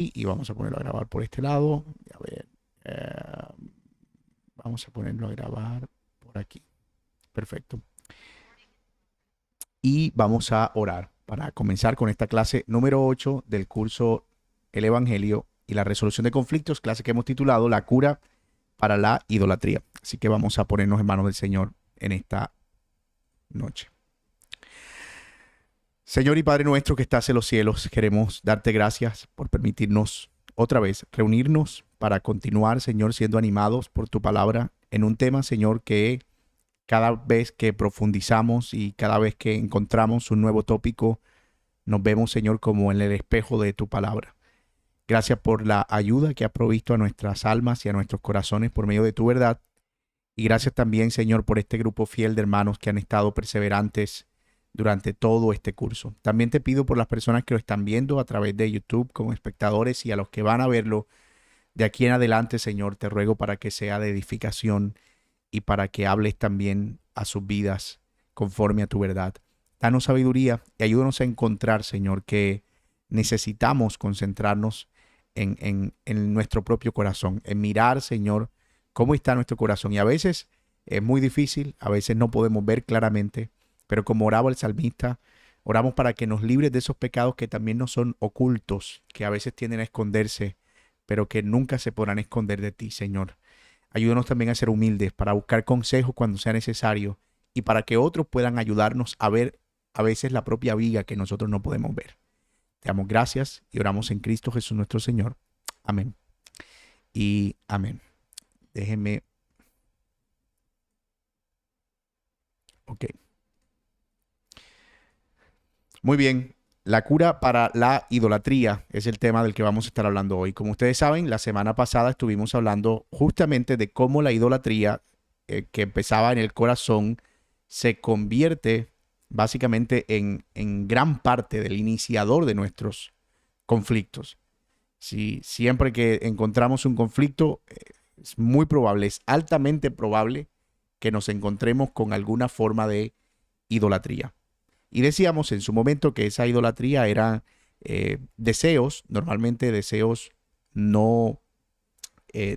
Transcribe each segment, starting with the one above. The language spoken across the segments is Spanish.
y vamos a ponerlo a grabar por este lado. A ver, eh, vamos a ponerlo a grabar por aquí. Perfecto. Y vamos a orar para comenzar con esta clase número 8 del curso El Evangelio y la resolución de conflictos, clase que hemos titulado La cura para la idolatría. Así que vamos a ponernos en manos del Señor en esta noche. Señor y Padre nuestro que estás en los cielos, queremos darte gracias por permitirnos otra vez reunirnos para continuar, Señor, siendo animados por tu palabra en un tema, Señor, que cada vez que profundizamos y cada vez que encontramos un nuevo tópico, nos vemos, Señor, como en el espejo de tu palabra. Gracias por la ayuda que has provisto a nuestras almas y a nuestros corazones por medio de tu verdad. Y gracias también, Señor, por este grupo fiel de hermanos que han estado perseverantes durante todo este curso. También te pido por las personas que lo están viendo a través de YouTube como espectadores y a los que van a verlo de aquí en adelante, Señor, te ruego para que sea de edificación y para que hables también a sus vidas conforme a tu verdad. Danos sabiduría y ayúdanos a encontrar, Señor, que necesitamos concentrarnos en nuestro propio corazón, en mirar, Señor, cómo está nuestro corazón. Y a veces es muy difícil, a veces no podemos ver claramente, pero como oraba el salmista, oramos para que nos libres de esos pecados que también nos son ocultos, que a veces tienden a esconderse, pero que nunca se podrán esconder de ti, Señor. Ayúdanos también a ser humildes para buscar consejos cuando sea necesario y para que otros puedan ayudarnos a ver a veces la propia viga que nosotros no podemos ver. Te damos gracias y oramos en Cristo Jesús nuestro Señor. Amén. Y amén. Déjenme. Ok. Muy bien. La cura para la idolatría es el tema del que vamos a estar hablando hoy. Como ustedes saben, la semana pasada estuvimos hablando justamente de cómo la idolatría que empezaba en el corazón se convierte básicamente en gran parte del iniciador de nuestros conflictos. Si siempre que encontramos un conflicto, es muy probable, es altamente probable que nos encontremos con alguna forma de idolatría. Y decíamos en su momento que esa idolatría era deseos, normalmente deseos no,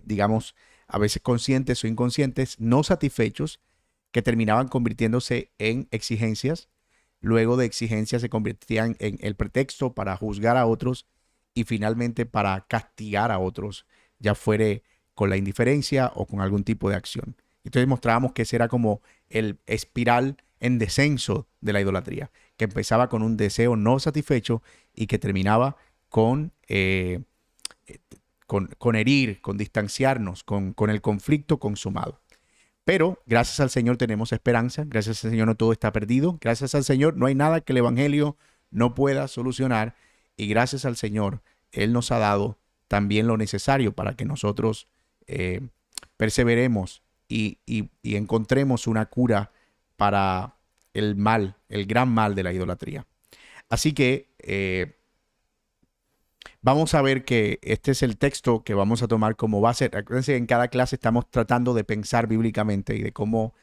digamos, a veces conscientes o inconscientes, no satisfechos, que terminaban convirtiéndose en exigencias. Luego de exigencias se convertían en el pretexto para juzgar a otros y finalmente para castigar a otros, ya fuere con la indiferencia o con algún tipo de acción. Entonces mostrábamos que ese era como el espiral en descenso de la idolatría, que empezaba con un deseo no satisfecho y que terminaba con herir, con distanciarnos, con el conflicto consumado. Pero gracias al Señor tenemos esperanza, gracias al Señor no todo está perdido, gracias al Señor no hay nada que el Evangelio no pueda solucionar y gracias al Señor Él nos ha dado también lo necesario para que nosotros eh, perseveremos y encontremos una cura para el mal, el gran mal de la idolatría. Así que vamos a ver que este es el texto que vamos a tomar como base. Acuérdense que en cada clase estamos tratando de pensar bíblicamente y de cómo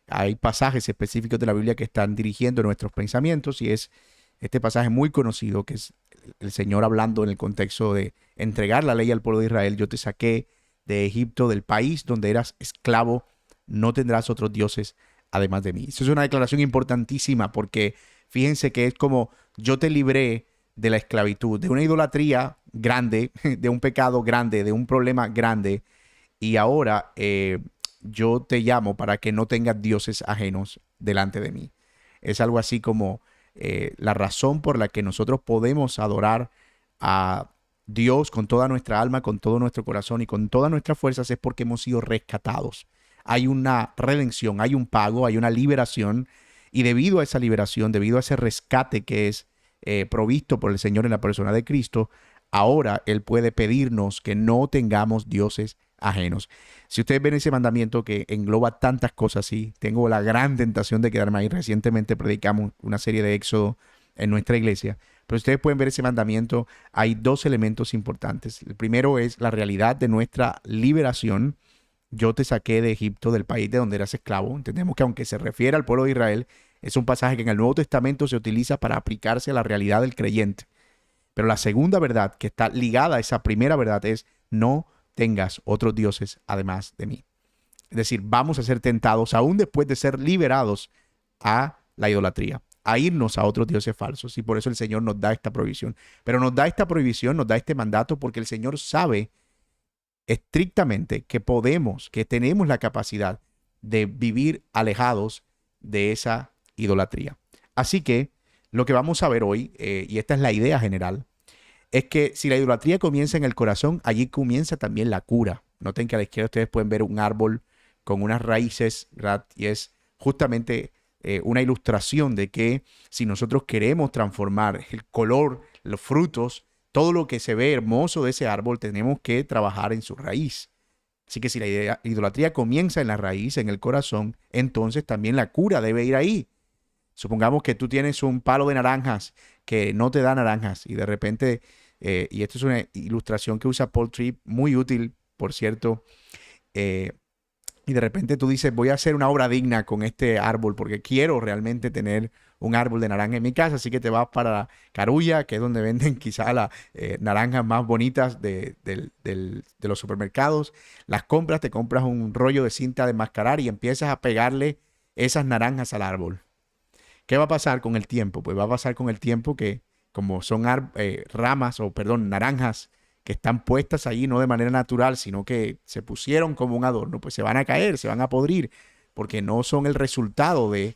hay pasajes específicos de la Biblia que están dirigiendo nuestros pensamientos y es este pasaje muy conocido que es el Señor hablando en el contexto de entregar la ley al pueblo de Israel. Yo te saqué de Egipto, del país donde eras esclavo, no tendrás otros dioses además de mí. Eso es una declaración importantísima porque fíjense que es como yo te libré de la esclavitud, de una idolatría grande, de un pecado grande, de un problema grande, y ahora yo te llamo para que no tengas dioses ajenos delante de mí. Es algo así como la razón por la que nosotros podemos adorar a Dios con toda nuestra alma, con todo nuestro corazón y con todas nuestras fuerzas es porque hemos sido rescatados. Hay una redención, hay un pago, hay una liberación y debido a esa liberación, debido a ese rescate que es provisto por el Señor en la persona de Cristo, ahora Él puede pedirnos que no tengamos dioses ajenos. Si ustedes ven ese mandamiento que engloba tantas cosas, sí, tengo la gran tentación de quedarme ahí. Recientemente predicamos una serie de Éxodo en nuestra iglesia, pero ustedes pueden ver ese mandamiento, hay dos elementos importantes. El primero es la realidad de nuestra liberación. Yo te saqué de Egipto, del país de donde eras esclavo. Entendemos que aunque se refiere al pueblo de Israel, es un pasaje que en el Nuevo Testamento se utiliza para aplicarse a la realidad del creyente. Pero la segunda verdad que está ligada a esa primera verdad es no tengas otros dioses además de mí. Es decir, vamos a ser tentados aún después de ser liberados a la idolatría, a irnos a otros dioses falsos. Y por eso el Señor nos da esta prohibición. Pero nos da esta prohibición, nos da este mandato porque el Señor sabe estrictamente que podemos, que tenemos la capacidad de vivir alejados de esa idolatría. Así que lo que vamos a ver hoy, y esta es la idea general, es que si la idolatría comienza en el corazón, allí comienza también la cura. Noten que a la izquierda ustedes pueden ver un árbol con unas raíces, ¿verdad? Y es justamente una ilustración de que si nosotros queremos transformar el color, los frutos, todo lo que se ve hermoso de ese árbol, tenemos que trabajar en su raíz. Así que si la idolatría comienza en la raíz, en el corazón, entonces también la cura debe ir ahí. Supongamos que tú tienes un palo de naranjas que no te da naranjas y de repente, y esto es una ilustración que usa Paul Tripp, muy útil, por cierto, y de repente tú dices, voy a hacer una obra digna con este árbol porque quiero realmente tener un árbol de naranja en mi casa, así que te vas para Carulla, que es donde venden quizá las naranjas más bonitas de los supermercados, las compras, te compras un rollo de cinta de mascarar y empiezas a pegarle esas naranjas al árbol. ¿Qué va a pasar con el tiempo? Pues va a pasar con el tiempo que como son naranjas que están puestas allí no de manera natural, sino que se pusieron como un adorno, pues se van a caer, se van a podrir, porque no son el resultado de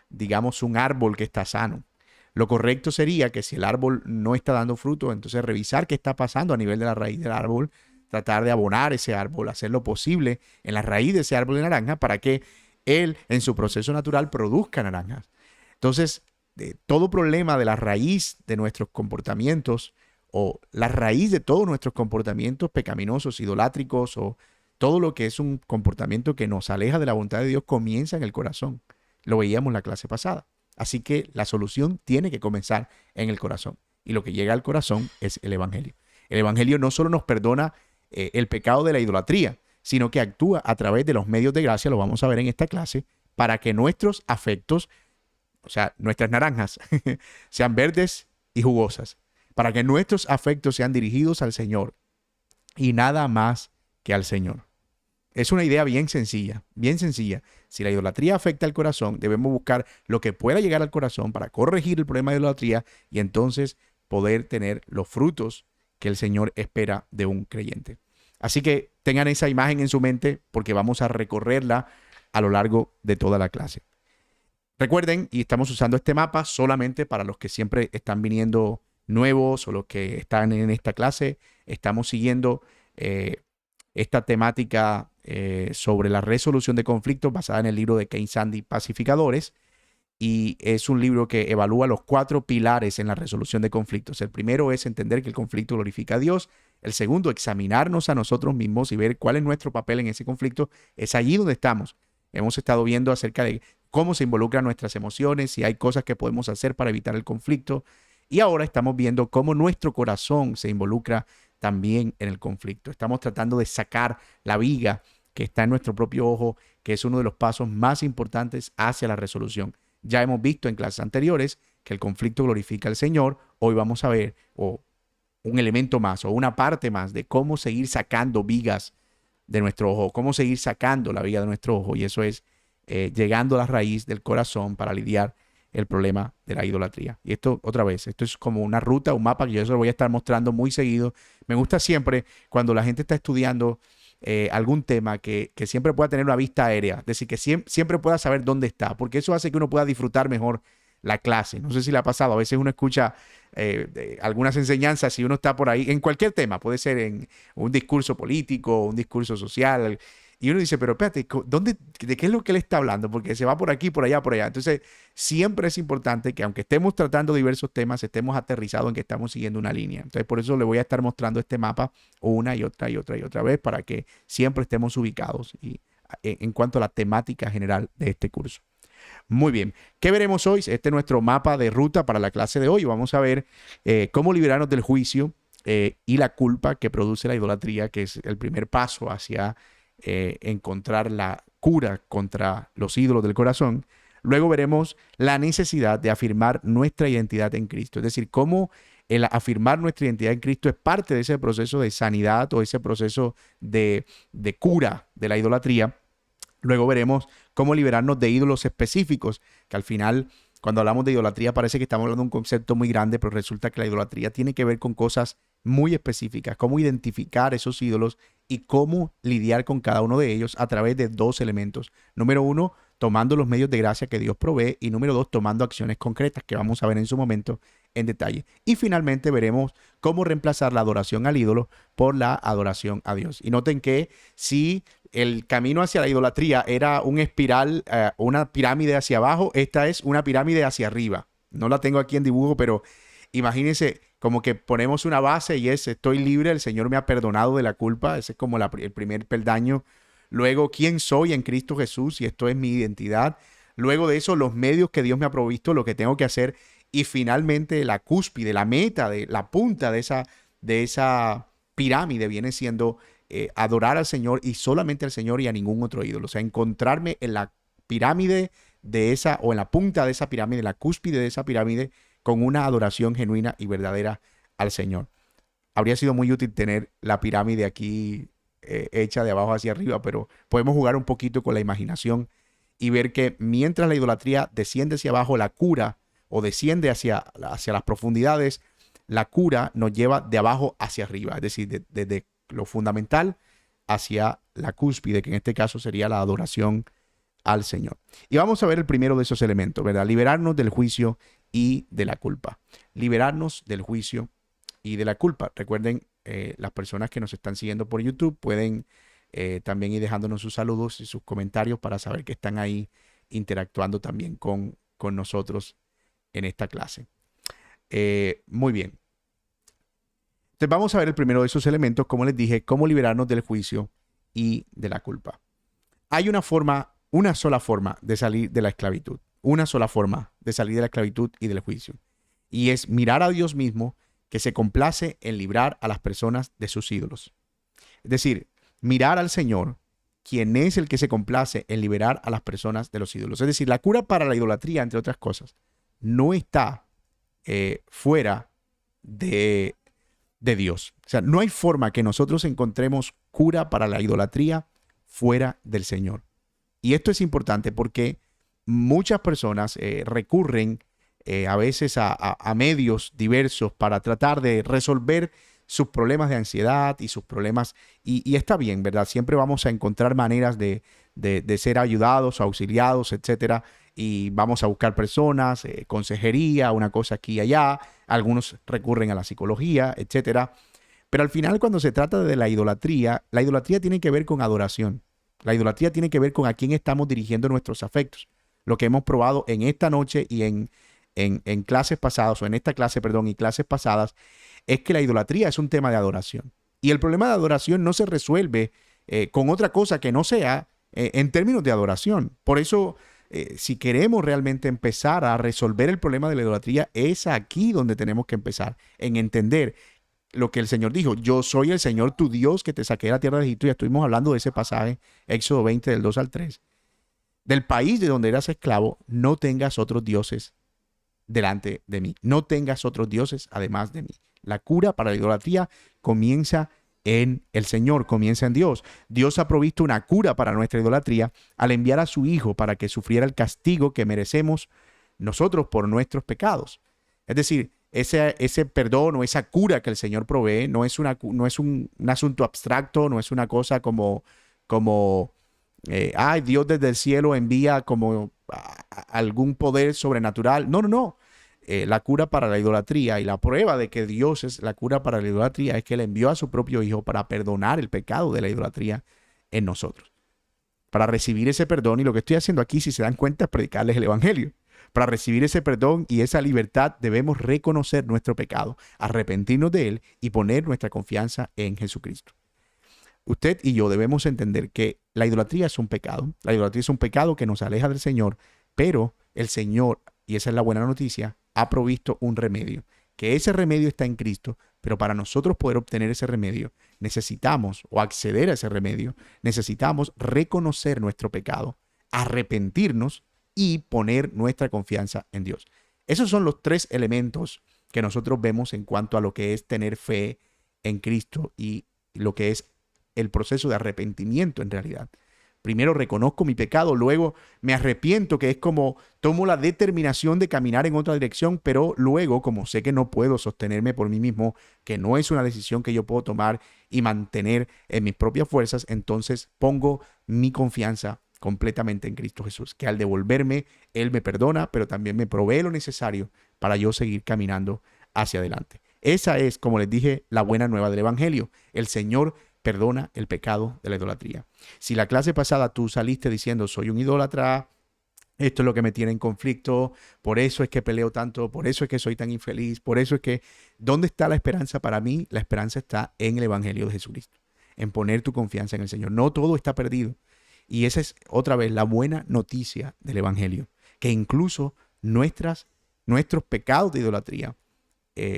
digamos, un árbol que está sano. Lo correcto sería que si el árbol no está dando fruto, entonces revisar qué está pasando a nivel de la raíz del árbol, tratar de abonar ese árbol, hacer lo posible en la raíz de ese árbol de naranja para que él en su proceso natural produzca naranjas. Entonces, todo problema de la raíz de nuestros comportamientos o la raíz de todos nuestros comportamientos pecaminosos, idolátricos o todo lo que es un comportamiento que nos aleja de la voluntad de Dios comienza en el corazón. Lo veíamos en la clase pasada. Así que la solución tiene que comenzar en el corazón. Y lo que llega al corazón es el Evangelio. El Evangelio no solo nos perdona el pecado de la idolatría, sino que actúa a través de los medios de gracia, lo vamos a ver en esta clase, para que nuestros afectos, o sea, nuestras naranjas, sean verdes y jugosas, para que nuestros afectos sean dirigidos al Señor y nada más que al Señor. Es una idea bien sencilla, bien sencilla. Si la idolatría afecta al corazón, debemos buscar lo que pueda llegar al corazón para corregir el problema de idolatría y entonces poder tener los frutos que el Señor espera de un creyente. Así que tengan esa imagen en su mente porque vamos a recorrerla a lo largo de toda la clase. Recuerden, y estamos usando este mapa solamente para los que siempre están viniendo nuevos o los que están en esta clase, estamos siguiendo esta temática sobre la resolución de conflictos basada en el libro de Kane Sandy, Pacificadores, y es un libro que evalúa los 4 pilares en la resolución de conflictos. El primero es entender que el conflicto glorifica a Dios. El segundo, examinarnos a nosotros mismos y ver cuál es nuestro papel en ese conflicto. Es allí donde estamos. Hemos estado viendo acerca de cómo se involucran nuestras emociones, si hay cosas que podemos hacer para evitar el conflicto. Y ahora estamos viendo cómo nuestro corazón se involucra también en el conflicto. Estamos tratando de sacar la viga que está en nuestro propio ojo, que es uno de los pasos más importantes hacia la resolución. Ya hemos visto en clases anteriores que el conflicto glorifica al Señor. Hoy vamos a ver un elemento más o una parte más de cómo seguir sacando vigas de nuestro ojo, cómo seguir sacando la viga de nuestro ojo. Y eso es llegando a la raíz del corazón para lidiar el problema de la idolatría. Y esto, otra vez, esto es como una ruta, un mapa que yo se lo voy a estar mostrando muy seguido. Me gusta siempre cuando la gente está estudiando algún tema que siempre pueda tener una vista aérea, es decir, que siempre pueda saber dónde está, porque eso hace que uno pueda disfrutar mejor la clase. No sé si le ha pasado, a veces uno escucha algunas enseñanzas y uno está por ahí, en cualquier tema, puede ser en un discurso político, un discurso social, y uno dice, pero espérate, ¿de qué es lo que él está hablando? Porque se va por aquí, por allá, por allá. Entonces, siempre es importante que aunque estemos tratando diversos temas, estemos aterrizados en que estamos siguiendo una línea. Entonces, por eso le voy a estar mostrando este mapa una y otra y otra y otra vez para que siempre estemos ubicados en cuanto a la temática general de este curso. Muy bien, ¿qué veremos hoy? Este es nuestro mapa de ruta para la clase de hoy. Vamos a ver cómo librarnos del juicio y la culpa que produce la idolatría, que es el primer paso hacia encontrar la cura contra los ídolos del corazón. Luego veremos la necesidad de afirmar nuestra identidad en Cristo, es decir, cómo el afirmar nuestra identidad en Cristo es parte de ese proceso de sanidad o ese proceso de cura de la idolatría. Luego veremos cómo liberarnos de ídolos específicos, que al final, cuando hablamos de idolatría, parece que estamos hablando de un concepto muy grande, pero resulta que la idolatría tiene que ver con cosas muy específicas, cómo identificar esos ídolos y cómo lidiar con cada uno de ellos a través de dos elementos. Número uno, tomando los medios de gracia que Dios provee, y número dos, tomando acciones concretas que vamos a ver en su momento en detalle. Y finalmente veremos cómo reemplazar la adoración al ídolo por la adoración a Dios. Y noten que si el camino hacia la idolatría era un espiral, una pirámide hacia abajo, esta es una pirámide hacia arriba. No la tengo aquí en dibujo, pero imagínense como que ponemos una base y es: estoy libre, el Señor me ha perdonado de la culpa. Ese es como el primer peldaño. Luego, ¿quién soy en Cristo Jesús? Y esto es mi identidad. Luego de eso, los medios que Dios me ha provisto, lo que tengo que hacer. Y finalmente, la cúspide, la meta, la punta de esa pirámide viene siendo adorar al Señor y solamente al Señor y a ningún otro ídolo. O sea, encontrarme en la pirámide de esa, o en la punta de esa pirámide, la cúspide de esa pirámide, con una adoración genuina y verdadera al Señor. Habría sido muy útil tener la pirámide aquí hecha de abajo hacia arriba, pero podemos jugar un poquito con la imaginación y ver que mientras la idolatría desciende hacia abajo, la cura, o desciende hacia las profundidades, la cura nos lleva de abajo hacia arriba, es decir, desde lo fundamental hacia la cúspide, que en este caso sería la adoración al Señor. Y vamos a ver el primero de esos elementos, ¿verdad? Liberarnos del juicio y de la culpa. Liberarnos del juicio y de la culpa. Recuerden, las personas que nos están siguiendo por YouTube pueden también ir dejándonos sus saludos y sus comentarios para saber que están ahí interactuando también con nosotros en esta clase. Muy bien. Entonces vamos a ver el primero de esos elementos, como les dije, cómo liberarnos del juicio y de la culpa. Hay una sola forma de salir de la esclavitud. Una sola forma de salir de la esclavitud y del juicio. Y es mirar a Dios mismo, que se complace en librar a las personas de sus ídolos. Es decir, mirar al Señor, quien es el que se complace en liberar a las personas de los ídolos. Es decir, la cura para la idolatría, entre otras cosas, no está fuera de Dios. O sea, no hay forma que nosotros encontremos cura para la idolatría fuera del Señor. Y esto es importante porque muchas personas recurren a veces a medios diversos para tratar de resolver sus problemas de ansiedad y sus problemas, y está bien, ¿verdad? Siempre vamos a encontrar maneras de ser ayudados, auxiliados, etcétera, y vamos a buscar personas, consejería, una cosa aquí y allá, algunos recurren a la psicología, etcétera. Pero al final, cuando se trata de la idolatría tiene que ver con adoración. La idolatría tiene que ver con a quién estamos dirigiendo nuestros afectos. Lo que hemos probado en esta noche y en clases pasadas, o en esta clase, perdón, y clases pasadas, es que la idolatría es un tema de adoración. Y el problema de adoración no se resuelve con otra cosa que no sea en términos de adoración. Por eso, si queremos realmente empezar a resolver el problema de la idolatría, es aquí donde tenemos que empezar, en entender lo que el Señor dijo: yo soy el Señor tu Dios que te saqué de la tierra de Egipto. Ya estuvimos hablando de ese pasaje, Éxodo 20, del 2 al 3. Del país de donde eras esclavo, no tengas otros dioses delante de mí. No tengas otros dioses además de mí. La cura para la idolatría comienza en el Señor, comienza en Dios. Dios ha provisto una cura para nuestra idolatría al enviar a su Hijo para que sufriera el castigo que merecemos nosotros por nuestros pecados. Es decir, ese perdón o esa cura que el Señor provee no es un asunto abstracto, no es una cosa como Dios desde el cielo envía como algún poder sobrenatural. No. La cura para la idolatría, y la prueba de que Dios es la cura para la idolatría, es que Él envió a su propio Hijo para perdonar el pecado de la idolatría en nosotros. Para recibir ese perdón, y lo que estoy haciendo aquí, si se dan cuenta, es predicarles el Evangelio. Para recibir ese perdón y esa libertad debemos reconocer nuestro pecado, arrepentirnos de él y poner nuestra confianza en Jesucristo. Usted y yo debemos entender que la idolatría es un pecado. La idolatría es un pecado que nos aleja del Señor, pero el Señor, y esa es la buena noticia, ha provisto un remedio. Que ese remedio está en Cristo, pero para nosotros poder obtener ese remedio, necesitamos, o acceder a ese remedio, necesitamos reconocer nuestro pecado, arrepentirnos y poner nuestra confianza en Dios. Esos son los tres elementos que nosotros vemos en cuanto a lo que es tener fe en Cristo y lo que es el proceso de arrepentimiento en realidad. Primero reconozco mi pecado, luego me arrepiento, que es como tomo la determinación de caminar en otra dirección, pero luego, como sé que no puedo sostenerme por mí mismo, que no es una decisión que yo puedo tomar y mantener en mis propias fuerzas, entonces pongo mi confianza completamente en Cristo Jesús, que al devolverme, Él me perdona, pero también me provee lo necesario para yo seguir caminando hacia adelante. Esa es, como les dije, la buena nueva del Evangelio. El Señor perdona el pecado de la idolatría. Si la clase pasada tú saliste diciendo soy un idólatra, esto es lo que me tiene en conflicto, por eso es que peleo tanto, por eso es que soy tan infeliz, por eso es que, ¿dónde está la esperanza para mí? La esperanza está en el Evangelio de Jesucristo, en poner tu confianza en el Señor. No todo está perdido. Y esa es otra vez la buena noticia del Evangelio, que incluso nuestros pecados de idolatría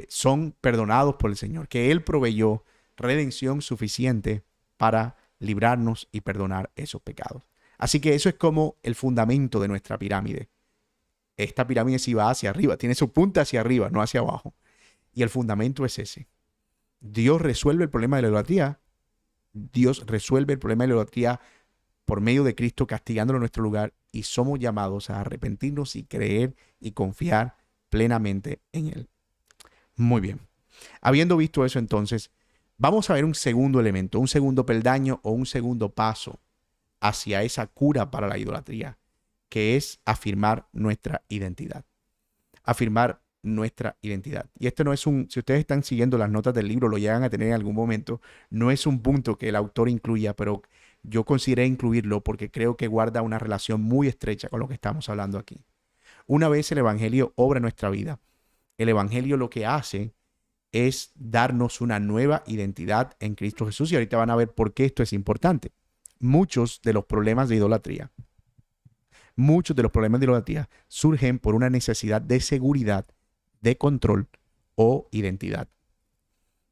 son perdonados por el Señor, que Él proveyó redención suficiente para librarnos y perdonar esos pecados. Así que eso es como el fundamento de nuestra pirámide. Esta pirámide sí va hacia arriba, tiene su punta hacia arriba, no hacia abajo. Y el fundamento es ese. Dios resuelve el problema de la idolatría. Dios resuelve el problema de la idolatría por medio de Cristo castigándolo en nuestro lugar, y somos llamados a arrepentirnos y creer y confiar plenamente en Él. Muy bien. Habiendo visto eso, entonces, vamos a ver un segundo elemento, un segundo peldaño o un segundo paso hacia esa cura para la idolatría, que es afirmar nuestra identidad. Afirmar nuestra identidad. Y esto no es si ustedes están siguiendo las notas del libro, lo llegan a tener en algún momento, no es un punto que el autor incluya, pero yo consideré incluirlo porque creo que guarda una relación muy estrecha con lo que estamos hablando aquí. Una vez el Evangelio obra en nuestra vida, el Evangelio lo que hace es darnos una nueva identidad en Cristo Jesús, y ahorita van a ver por qué esto es importante. Muchos de los problemas de idolatría surgen por una necesidad de seguridad, de control o identidad.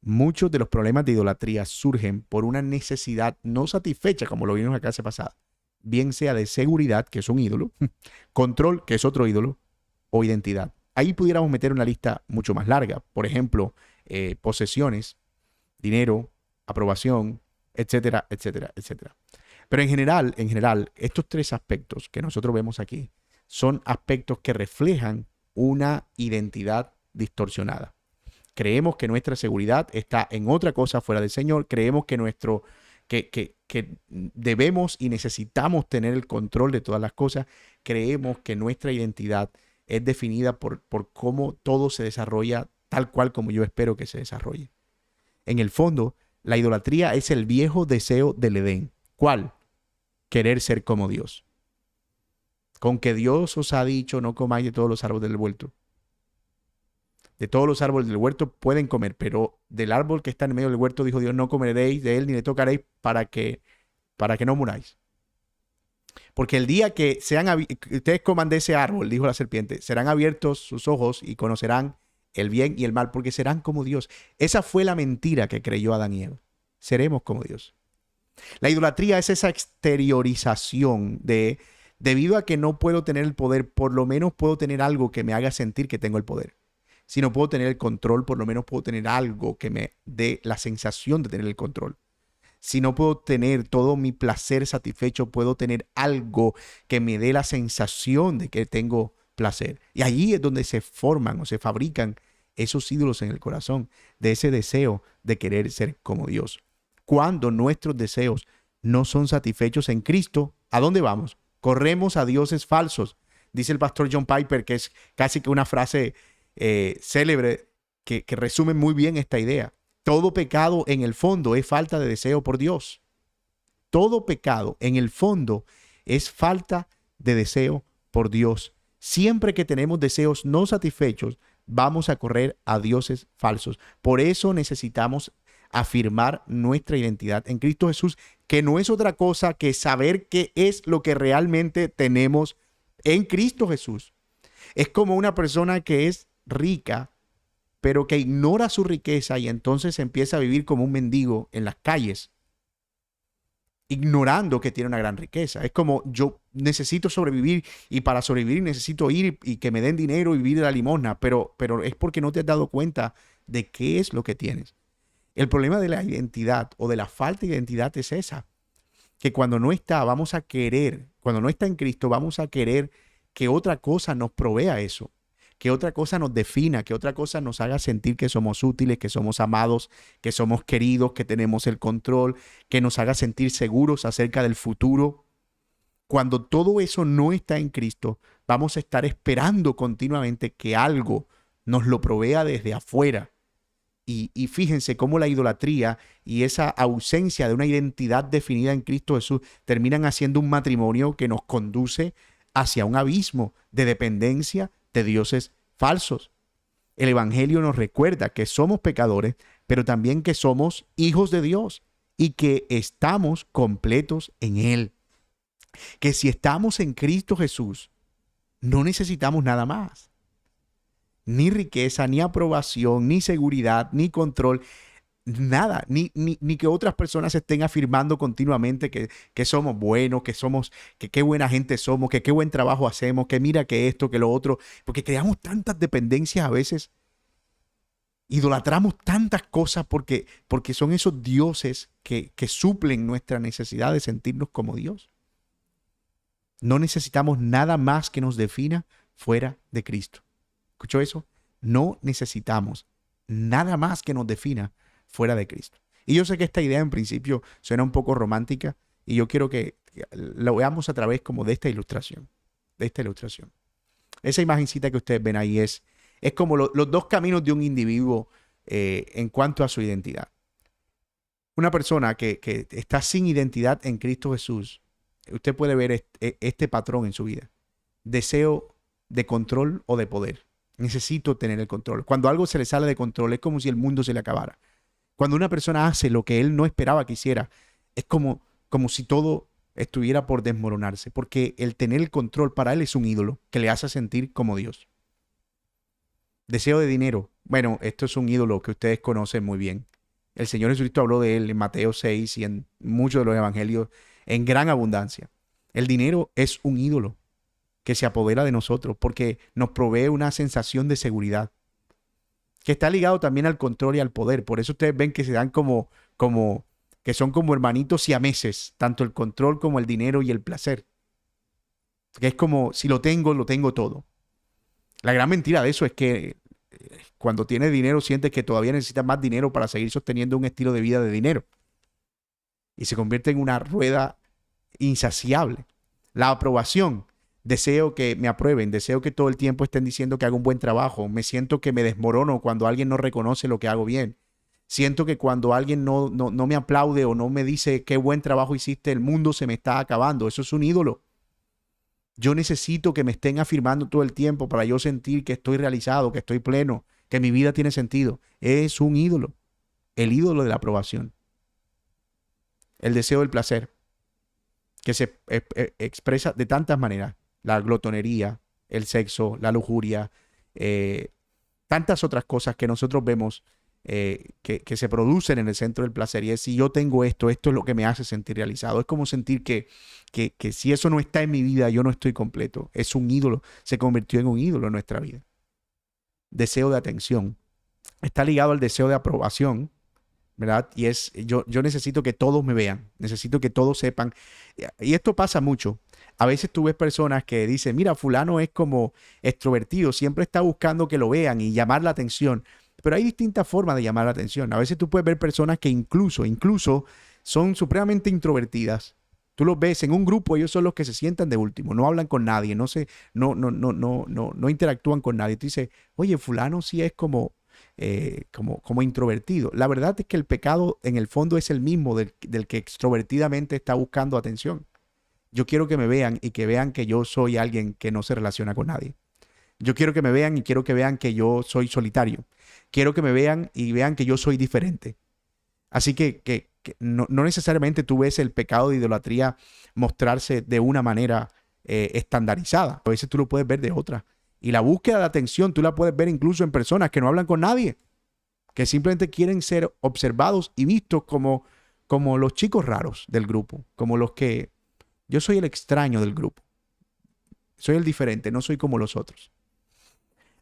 Muchos de los problemas de idolatría surgen por una necesidad no satisfecha, como lo vimos en la clase pasada, bien sea de seguridad, que es un ídolo, control, que es otro ídolo, o identidad. Ahí pudiéramos meter una lista mucho más larga. Por ejemplo, posesiones, dinero, aprobación, etcétera, etcétera, etcétera. Pero en general, estos tres aspectos que nosotros vemos aquí son aspectos que reflejan una identidad distorsionada. Creemos que nuestra seguridad está en otra cosa fuera del Señor. Creemos que debemos y necesitamos tener el control de todas las cosas. Creemos que nuestra identidad es definida por cómo todo se desarrolla tal cual como yo espero que se desarrolle. En el fondo, la idolatría es el viejo deseo del Edén. ¿Cuál? Querer ser como Dios. Con que Dios os ha dicho no comáis de todos los árboles del huerto. De todos los árboles del huerto pueden comer, pero del árbol que está en medio del huerto dijo Dios, no comeréis de él ni le tocaréis para que no muráis. Porque el día que ustedes coman de ese árbol, dijo la serpiente, serán abiertos sus ojos y conocerán el bien y el mal, porque serán como Dios. Esa fue la mentira que creyó Adán y Eva. Seremos como Dios. La idolatría es esa exteriorización debido a que no puedo tener el poder, por lo menos puedo tener algo que me haga sentir que tengo el poder. Si no puedo tener el control, por lo menos puedo tener algo que me dé la sensación de tener el control. Si no puedo tener todo mi placer satisfecho, puedo tener algo que me dé la sensación de que tengo placer. Y allí es donde se forman o se fabrican esos ídolos en el corazón, de ese deseo de querer ser como Dios. Cuando nuestros deseos no son satisfechos en Cristo, ¿a dónde vamos? Corremos a dioses falsos. Dice el pastor John Piper, que es casi que una frase célebre que resume muy bien esta idea. Todo pecado en el fondo es falta de deseo por Dios. Todo pecado en el fondo es falta de deseo por Dios. Siempre que tenemos deseos no satisfechos, vamos a correr a dioses falsos. Por eso necesitamos afirmar nuestra identidad en Cristo Jesús, que no es otra cosa que saber qué es lo que realmente tenemos en Cristo Jesús. Es como una persona que es rica, pero que ignora su riqueza y entonces empieza a vivir como un mendigo en las calles, ignorando que tiene una gran riqueza. Es como yo necesito sobrevivir y para sobrevivir necesito ir y que me den dinero y vivir de la limosna, pero es porque no te has dado cuenta de qué es lo que tienes. El problema de la identidad o de la falta de identidad es esa, que cuando no está, vamos a querer, cuando no está en Cristo, vamos a querer que otra cosa nos provea eso, que otra cosa nos defina, que otra cosa nos haga sentir que somos útiles, que somos amados, que somos queridos, que tenemos el control, que nos haga sentir seguros acerca del futuro. Cuando todo eso no está en Cristo, vamos a estar esperando continuamente que algo nos lo provea desde afuera. Y fíjense cómo la idolatría y esa ausencia de una identidad definida en Cristo Jesús terminan haciendo un matrimonio que nos conduce hacia un abismo de dependencia de dioses falsos. El Evangelio nos recuerda que somos pecadores, pero también que somos hijos de Dios y que estamos completos en Él. Que si estamos en Cristo Jesús, no necesitamos nada más. Ni riqueza, ni aprobación, ni seguridad, ni control, nada, ni que otras personas estén afirmando continuamente que somos buenos, que qué buena gente somos, que qué buen trabajo hacemos, que mira que esto, que lo otro, porque creamos tantas dependencias a veces, idolatramos tantas cosas porque son esos dioses que suplen nuestra necesidad de sentirnos como Dios. No necesitamos nada más que nos defina fuera de Cristo. ¿Escuchó eso? No necesitamos nada más que nos defina fuera de Cristo. Y yo sé que esta idea en principio suena un poco romántica y yo quiero que lo veamos a través como de esta ilustración. Esa imagencita que ustedes ven ahí es como los dos caminos de un individuo en cuanto a su identidad. Una persona que está sin identidad en Cristo Jesús, usted puede ver este patrón en su vida. Deseo de control o de poder. Necesito tener el control. Cuando algo se le sale de control, es como si el mundo se le acabara. Cuando una persona hace lo que él no esperaba que hiciera, es como si todo estuviera por desmoronarse, porque el tener el control para él es un ídolo que le hace sentir como Dios. Deseo de dinero. Bueno, esto es un ídolo que ustedes conocen muy bien. El Señor Jesucristo habló de él en Mateo 6 y en muchos de los evangelios en gran abundancia. El dinero es un ídolo que se apodera de nosotros porque nos provee una sensación de seguridad, que está ligado también al control y al poder. Por eso ustedes ven que se dan como que son como hermanitos siameses, tanto el control como el dinero y el placer. Que es como, si lo tengo todo. La gran mentira de eso es que cuando tienes dinero sientes que todavía necesitas más dinero para seguir sosteniendo un estilo de vida de dinero. Y se convierte en una rueda insaciable. La aprobación. Deseo que me aprueben, deseo que todo el tiempo estén diciendo que hago un buen trabajo. Me siento que me desmorono cuando alguien no reconoce lo que hago bien. Siento que cuando alguien no me aplaude o no me dice qué buen trabajo hiciste, el mundo se me está acabando. Eso es un ídolo. Yo necesito que me estén afirmando todo el tiempo para yo sentir que estoy realizado, que estoy pleno, que mi vida tiene sentido. Es un ídolo. El ídolo de la aprobación. El deseo del placer, que se expresa de tantas maneras. La glotonería, el sexo, la lujuria, tantas otras cosas que nosotros vemos que se producen en el centro del placer. Y es, si yo tengo esto es lo que me hace sentir realizado. Es como sentir que si eso no está en mi vida, yo no estoy completo. Es un ídolo, se convirtió en un ídolo en nuestra vida. Deseo de atención. Está ligado al deseo de aprobación, ¿verdad? Y es, yo necesito que todos me vean, necesito que todos sepan. Y esto pasa mucho. A veces tú ves personas que dicen, mira, fulano es como extrovertido, siempre está buscando que lo vean y llamar la atención. Pero hay distintas formas de llamar la atención. A veces tú puedes ver personas que incluso son supremamente introvertidas. Tú los ves en un grupo, ellos son los que se sientan de último, no hablan con nadie, no interactúan con nadie. Tú dices, oye, fulano sí es como introvertido. La verdad es que el pecado en el fondo es el mismo del que extrovertidamente está buscando atención. Yo quiero que me vean y que vean que yo soy alguien que no se relaciona con nadie. Yo quiero que me vean y quiero que vean que yo soy solitario. Quiero que me vean y vean que yo soy diferente. Así que no necesariamente tú ves el pecado de idolatría mostrarse de una manera estandarizada. A veces tú lo puedes ver de otra. Y la búsqueda de atención tú la puedes ver incluso en personas que no hablan con nadie, que simplemente quieren ser observados y vistos como los chicos raros del grupo, como los que yo soy el extraño del grupo. Soy el diferente, no soy como los otros.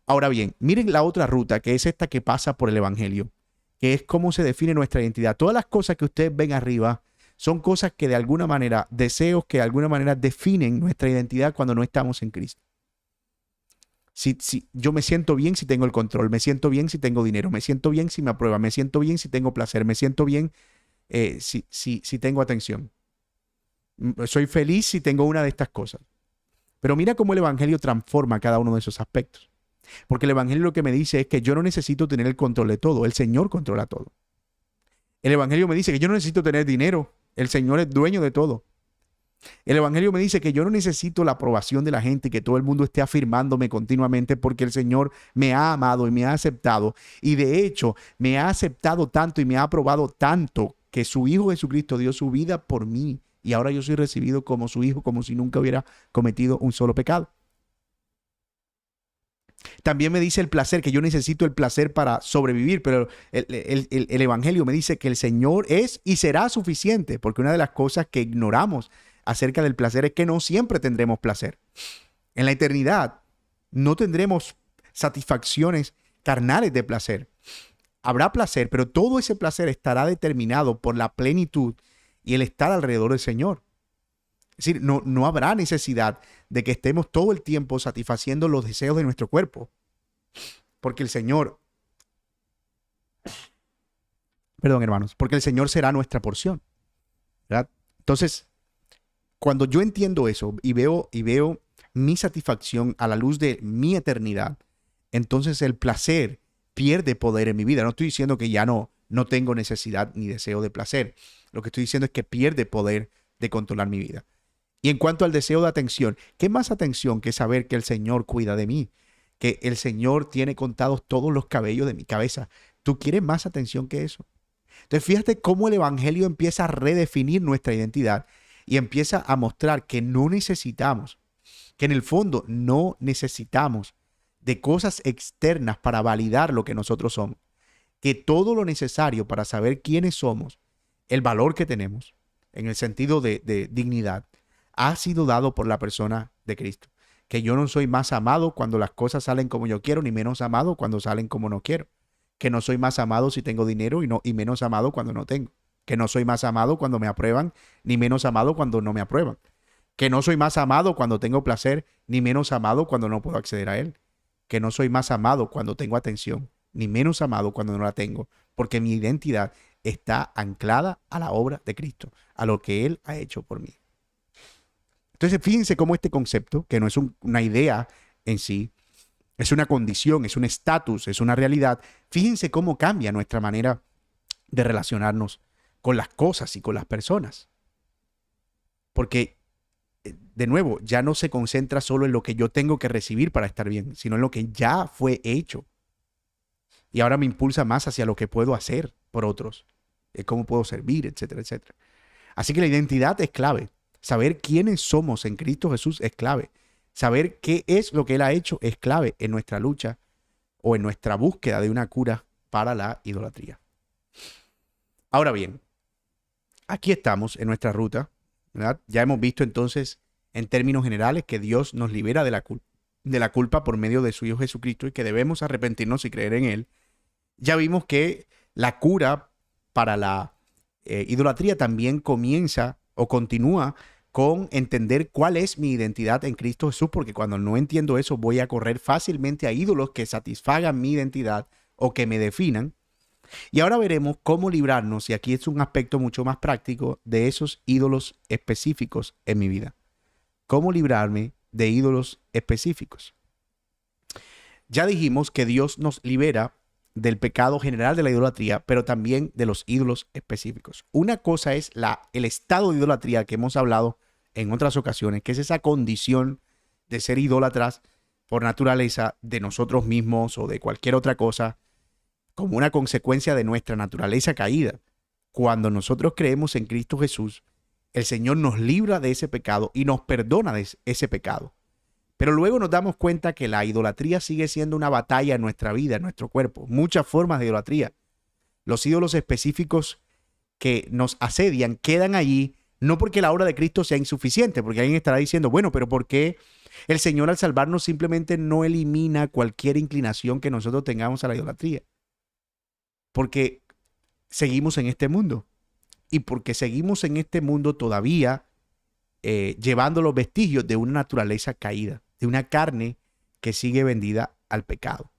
Ahora bien, miren la otra ruta, que es esta que pasa por el Evangelio, que es cómo se define nuestra identidad. Todas las cosas que ustedes ven arriba son cosas que de alguna manera, deseos que de alguna manera definen nuestra identidad cuando no estamos en Cristo. Si yo me siento bien si tengo el control, me siento bien si tengo dinero, me siento bien si me aprueban, me siento bien si tengo placer, me siento bien si tengo atención. Soy feliz si tengo una de estas cosas. Pero mira cómo el Evangelio transforma cada uno de esos aspectos. Porque el Evangelio lo que me dice es que yo no necesito tener el control de todo, el Señor controla todo. El Evangelio me dice que yo no necesito tener dinero, el Señor es dueño de todo. El Evangelio me dice que yo no necesito la aprobación de la gente, que todo el mundo esté afirmándome continuamente, porque el Señor me ha amado y me ha aceptado. Y de hecho, me ha aceptado tanto y me ha aprobado tanto que su Hijo Jesucristo dio su vida por mí. Y ahora yo soy recibido como su Hijo, como si nunca hubiera cometido un solo pecado. También me dice el placer, que yo necesito el placer para sobrevivir, pero el Evangelio me dice que el Señor es y será suficiente, porque una de las cosas que ignoramos acerca del placer es que no siempre tendremos placer. En la eternidad no tendremos satisfacciones carnales de placer. Habrá placer, pero todo ese placer estará determinado por la plenitud y el estar alrededor del Señor. Es decir, no habrá necesidad de que estemos todo el tiempo satisfaciendo los deseos de nuestro cuerpo, porque el Señor, perdón hermanos, porque el Señor será nuestra porción, ¿verdad? Entonces, cuando yo entiendo eso y veo mi satisfacción a la luz de mi eternidad, entonces el placer pierde poder en mi vida. No estoy diciendo que ya no tengo necesidad ni deseo de placer. Lo que estoy diciendo es que pierde poder de controlar mi vida. Y en cuanto al deseo de atención, ¿qué más atención que saber que el Señor cuida de mí? Que el Señor tiene contados todos los cabellos de mi cabeza. ¿Tú quieres más atención que eso? Entonces fíjate cómo el Evangelio empieza a redefinir nuestra identidad y empieza a mostrar que no necesitamos, que en el fondo no necesitamos de cosas externas para validar lo que nosotros somos. Que todo lo necesario para saber quiénes somos, el valor que tenemos, en el sentido de dignidad, ha sido dado por la persona de Cristo. Que yo no soy más amado cuando las cosas salen como yo quiero, ni menos amado cuando salen como no quiero. Que no soy más amado si tengo dinero y menos amado cuando no tengo. Que no soy más amado cuando me aprueban, ni menos amado cuando no me aprueban. Que no soy más amado cuando tengo placer, ni menos amado cuando no puedo acceder a él. Que no soy más amado cuando tengo atención, ni menos amado cuando no la tengo. Porque mi identidad está anclada a la obra de Cristo, a lo que Él ha hecho por mí. Entonces, fíjense cómo este concepto, que no es una idea en sí, es una condición, es un estatus, es una realidad. Fíjense cómo cambia nuestra manera de relacionarnos con las cosas y con las personas. Porque, de nuevo, ya no se concentra solo en lo que yo tengo que recibir para estar bien, sino en lo que ya fue hecho. Y ahora me impulsa más hacia lo que puedo hacer por otros, cómo puedo servir, etcétera, etcétera. Así que la identidad es clave. Saber quiénes somos en Cristo Jesús es clave. Saber qué es lo que Él ha hecho es clave en nuestra lucha o en nuestra búsqueda de una cura para la idolatría. Ahora bien, aquí estamos en nuestra ruta, ¿verdad? Ya hemos visto entonces en términos generales que Dios nos libera de la culpa por medio de su Hijo Jesucristo y que debemos arrepentirnos y creer en Él. Ya vimos que la cura para la idolatría también comienza o continúa con entender cuál es mi identidad en Cristo Jesús, porque cuando no entiendo eso voy a correr fácilmente a ídolos que satisfagan mi identidad o que me definan. Y ahora veremos cómo librarnos, y aquí es un aspecto mucho más práctico, de esos ídolos específicos en mi vida. ¿Cómo librarme de ídolos específicos? Ya dijimos que Dios nos libera del pecado general de la idolatría, pero también de los ídolos específicos. Una cosa es el estado de idolatría que hemos hablado en otras ocasiones, que es esa condición de ser idólatras por naturaleza de nosotros mismos o de cualquier otra cosa, como una consecuencia de nuestra naturaleza caída. Cuando nosotros creemos en Cristo Jesús, el Señor nos libra de ese pecado y nos perdona de ese pecado. Pero luego nos damos cuenta que la idolatría sigue siendo una batalla en nuestra vida, en nuestro cuerpo. Muchas formas de idolatría. Los ídolos específicos que nos asedian quedan allí, no porque la obra de Cristo sea insuficiente, porque alguien estará diciendo, bueno, pero ¿por qué El Señor al salvarnos simplemente no elimina cualquier inclinación que nosotros tengamos a la idolatría, porque seguimos en este mundo y porque seguimos en este mundo todavía llevando los vestigios de una naturaleza caída, de una carne que sigue vendida al pecado,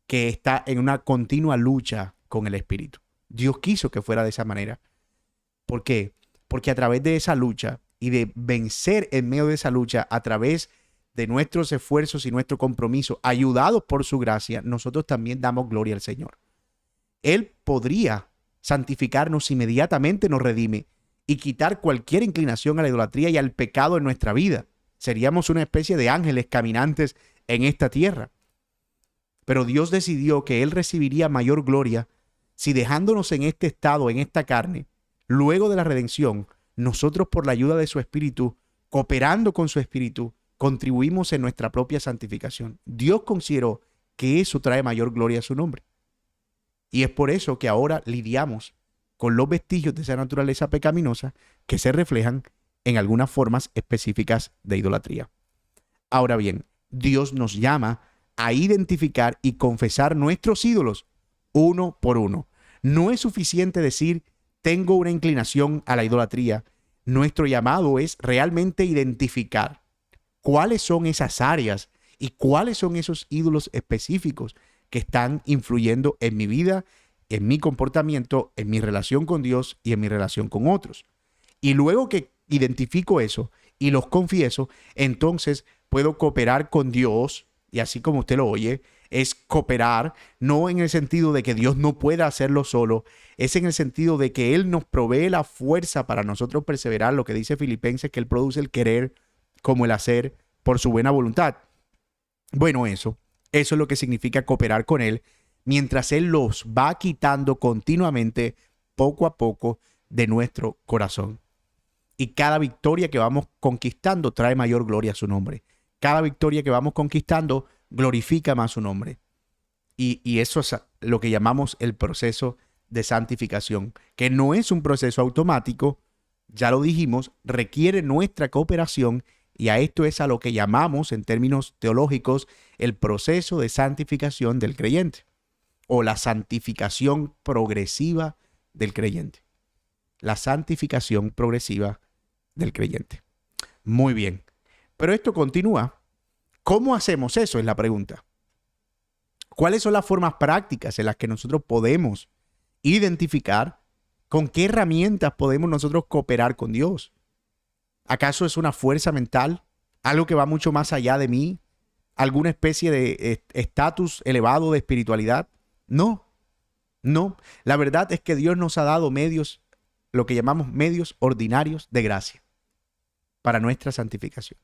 que está en una continua lucha con el espíritu. Dios quiso que fuera de esa manera. ¿Por qué? Porque a través de esa lucha y de vencer en medio de esa lucha, a través de nuestros esfuerzos y nuestro compromiso, ayudados por su gracia, nosotros también damos gloria al Señor. Él podría santificarnos inmediatamente, nos redime y quitar cualquier inclinación a la idolatría y al pecado en nuestra vida. Seríamos una especie de ángeles caminantes en esta tierra. Pero Dios decidió que Él recibiría mayor gloria si, dejándonos en este estado, en esta carne, luego de la redención, nosotros, por la ayuda de su Espíritu, cooperando con su Espíritu, contribuimos en nuestra propia santificación. Dios consideró que eso trae mayor gloria a su nombre. Y es por eso que ahora lidiamos con los vestigios de esa naturaleza pecaminosa que se reflejan en algunas formas específicas de idolatría. Ahora bien, Dios nos llama a identificar y confesar nuestros ídolos uno por uno. No es suficiente decir, tengo una inclinación a la idolatría. Nuestro llamado es realmente identificar cuáles son esas áreas y cuáles son esos ídolos específicos que están influyendo en mi vida, en mi comportamiento, en mi relación con Dios y en mi relación con otros. Y luego que identifico eso y los confieso, entonces puedo cooperar con Dios, y así como usted lo oye, es cooperar, no en el sentido de que Dios no pueda hacerlo solo, es en el sentido de que Él nos provee la fuerza para nosotros perseverar, lo que dice Filipenses, que Él produce el querer como el hacer por su buena voluntad. Bueno, eso es lo que significa cooperar con Él, mientras Él los va quitando continuamente, poco a poco, de nuestro corazón. Y cada victoria que vamos conquistando trae mayor gloria a su nombre. Cada victoria que vamos conquistando glorifica más su nombre. Y eso es lo que llamamos el proceso de santificación, que no es un proceso automático, ya lo dijimos, requiere nuestra cooperación, y a esto es a lo que llamamos en términos teológicos el proceso de santificación del creyente, o la santificación progresiva del creyente. La santificación progresiva del creyente. Muy bien. Pero esto continúa. ¿Cómo hacemos eso? Es la pregunta. ¿Cuáles son las formas prácticas en las que nosotros podemos identificar con qué herramientas podemos nosotros cooperar con Dios? ¿Acaso es una fuerza mental? ¿Algo que va mucho más allá de mí? ¿Alguna especie de estatus elevado de espiritualidad? No, no. La verdad es que Dios nos ha dado medios, lo que llamamos medios ordinarios de gracia para nuestra santificación.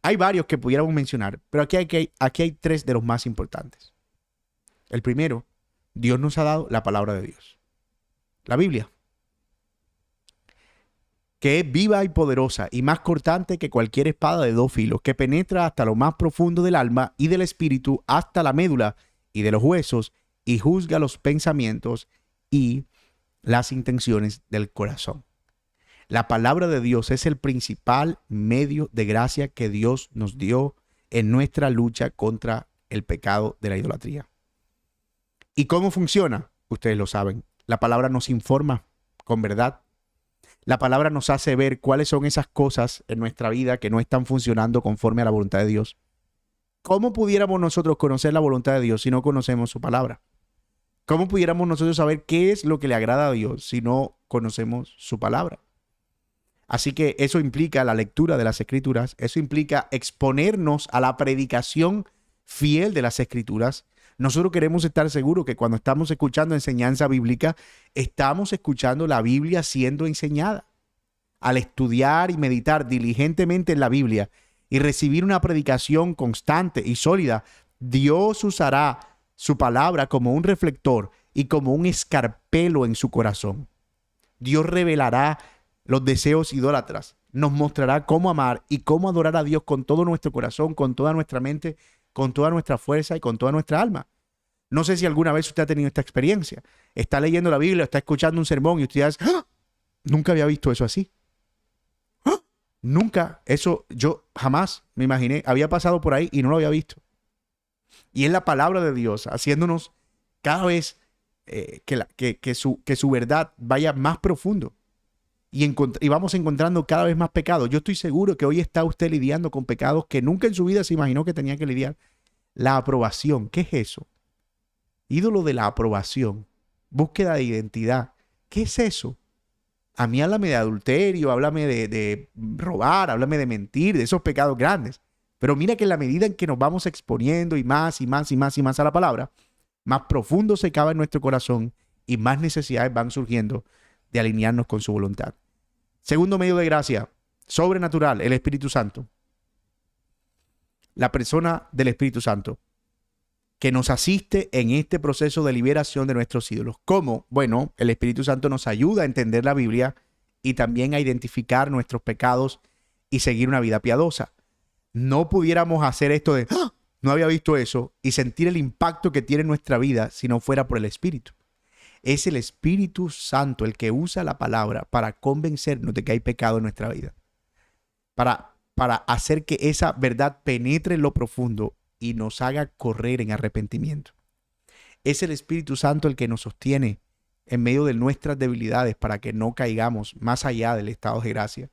Hay varios que pudiéramos mencionar, pero aquí hay tres de los más importantes. El primero, Dios nos ha dado la palabra de Dios, la Biblia, que es viva y poderosa y más cortante que cualquier espada de dos filos, que penetra hasta lo más profundo del alma y del espíritu, hasta la médula y de los huesos, y juzga los pensamientos y las intenciones del corazón. La palabra de Dios es el principal medio de gracia que Dios nos dio en nuestra lucha contra el pecado de la idolatría. ¿Y cómo funciona? Ustedes lo saben. La palabra nos informa con verdad. La palabra nos hace ver cuáles son esas cosas en nuestra vida que no están funcionando conforme a la voluntad de Dios. ¿Cómo pudiéramos nosotros conocer la voluntad de Dios si no conocemos su palabra? ¿Cómo pudiéramos nosotros saber qué es lo que le agrada a Dios si no conocemos su palabra? Así que eso implica la lectura de las Escrituras, eso implica exponernos a la predicación fiel de las Escrituras. Nosotros queremos estar seguros que cuando estamos escuchando enseñanza bíblica, estamos escuchando la Biblia siendo enseñada. Al estudiar y meditar diligentemente en la Biblia y recibir una predicación constante y sólida, Dios usará su palabra como un reflector y como un escarpelo en su corazón. Dios revelará los deseos idólatras, nos mostrará cómo amar y cómo adorar a Dios con todo nuestro corazón, con toda nuestra mente, con toda nuestra fuerza y con toda nuestra alma. No sé si alguna vez usted ha tenido esta experiencia. Está leyendo la Biblia, está escuchando un sermón y usted dice, ¡ah! Nunca había visto eso así. ¡Ah! Nunca, eso yo jamás me imaginé, había pasado por ahí y no lo había visto. Y es la palabra de Dios haciéndonos cada vez que su verdad vaya más profundo. Y vamos encontrando cada vez más pecados. Yo estoy seguro que hoy está usted lidiando con pecados que nunca en su vida se imaginó que tenía que lidiar. La aprobación, ¿qué es eso? Ídolo de la aprobación. Búsqueda de identidad. ¿Qué es eso? A mí háblame de adulterio, háblame de robar, háblame de mentir, de esos pecados grandes. Pero mira que en la medida en que nos vamos exponiendo y más y más y más y más a la palabra, más profundo se cava en nuestro corazón y más necesidades van surgiendo de alinearnos con su voluntad. Segundo medio de gracia, sobrenatural, el Espíritu Santo. La persona del Espíritu Santo que nos asiste en este proceso de liberación de nuestros ídolos. ¿Cómo? Bueno, el Espíritu Santo nos ayuda a entender la Biblia y también a identificar nuestros pecados y seguir una vida piadosa. No pudiéramos hacer esto de, ¡ah! No había visto eso, y sentir el impacto que tiene en nuestra vida si no fuera por el Espíritu. Es el Espíritu Santo el que usa la palabra para convencernos de que hay pecado en nuestra vida. Para hacer que esa verdad penetre en lo profundo y nos haga correr en arrepentimiento. Es el Espíritu Santo el que nos sostiene en medio de nuestras debilidades para que no caigamos más allá del estado de gracia,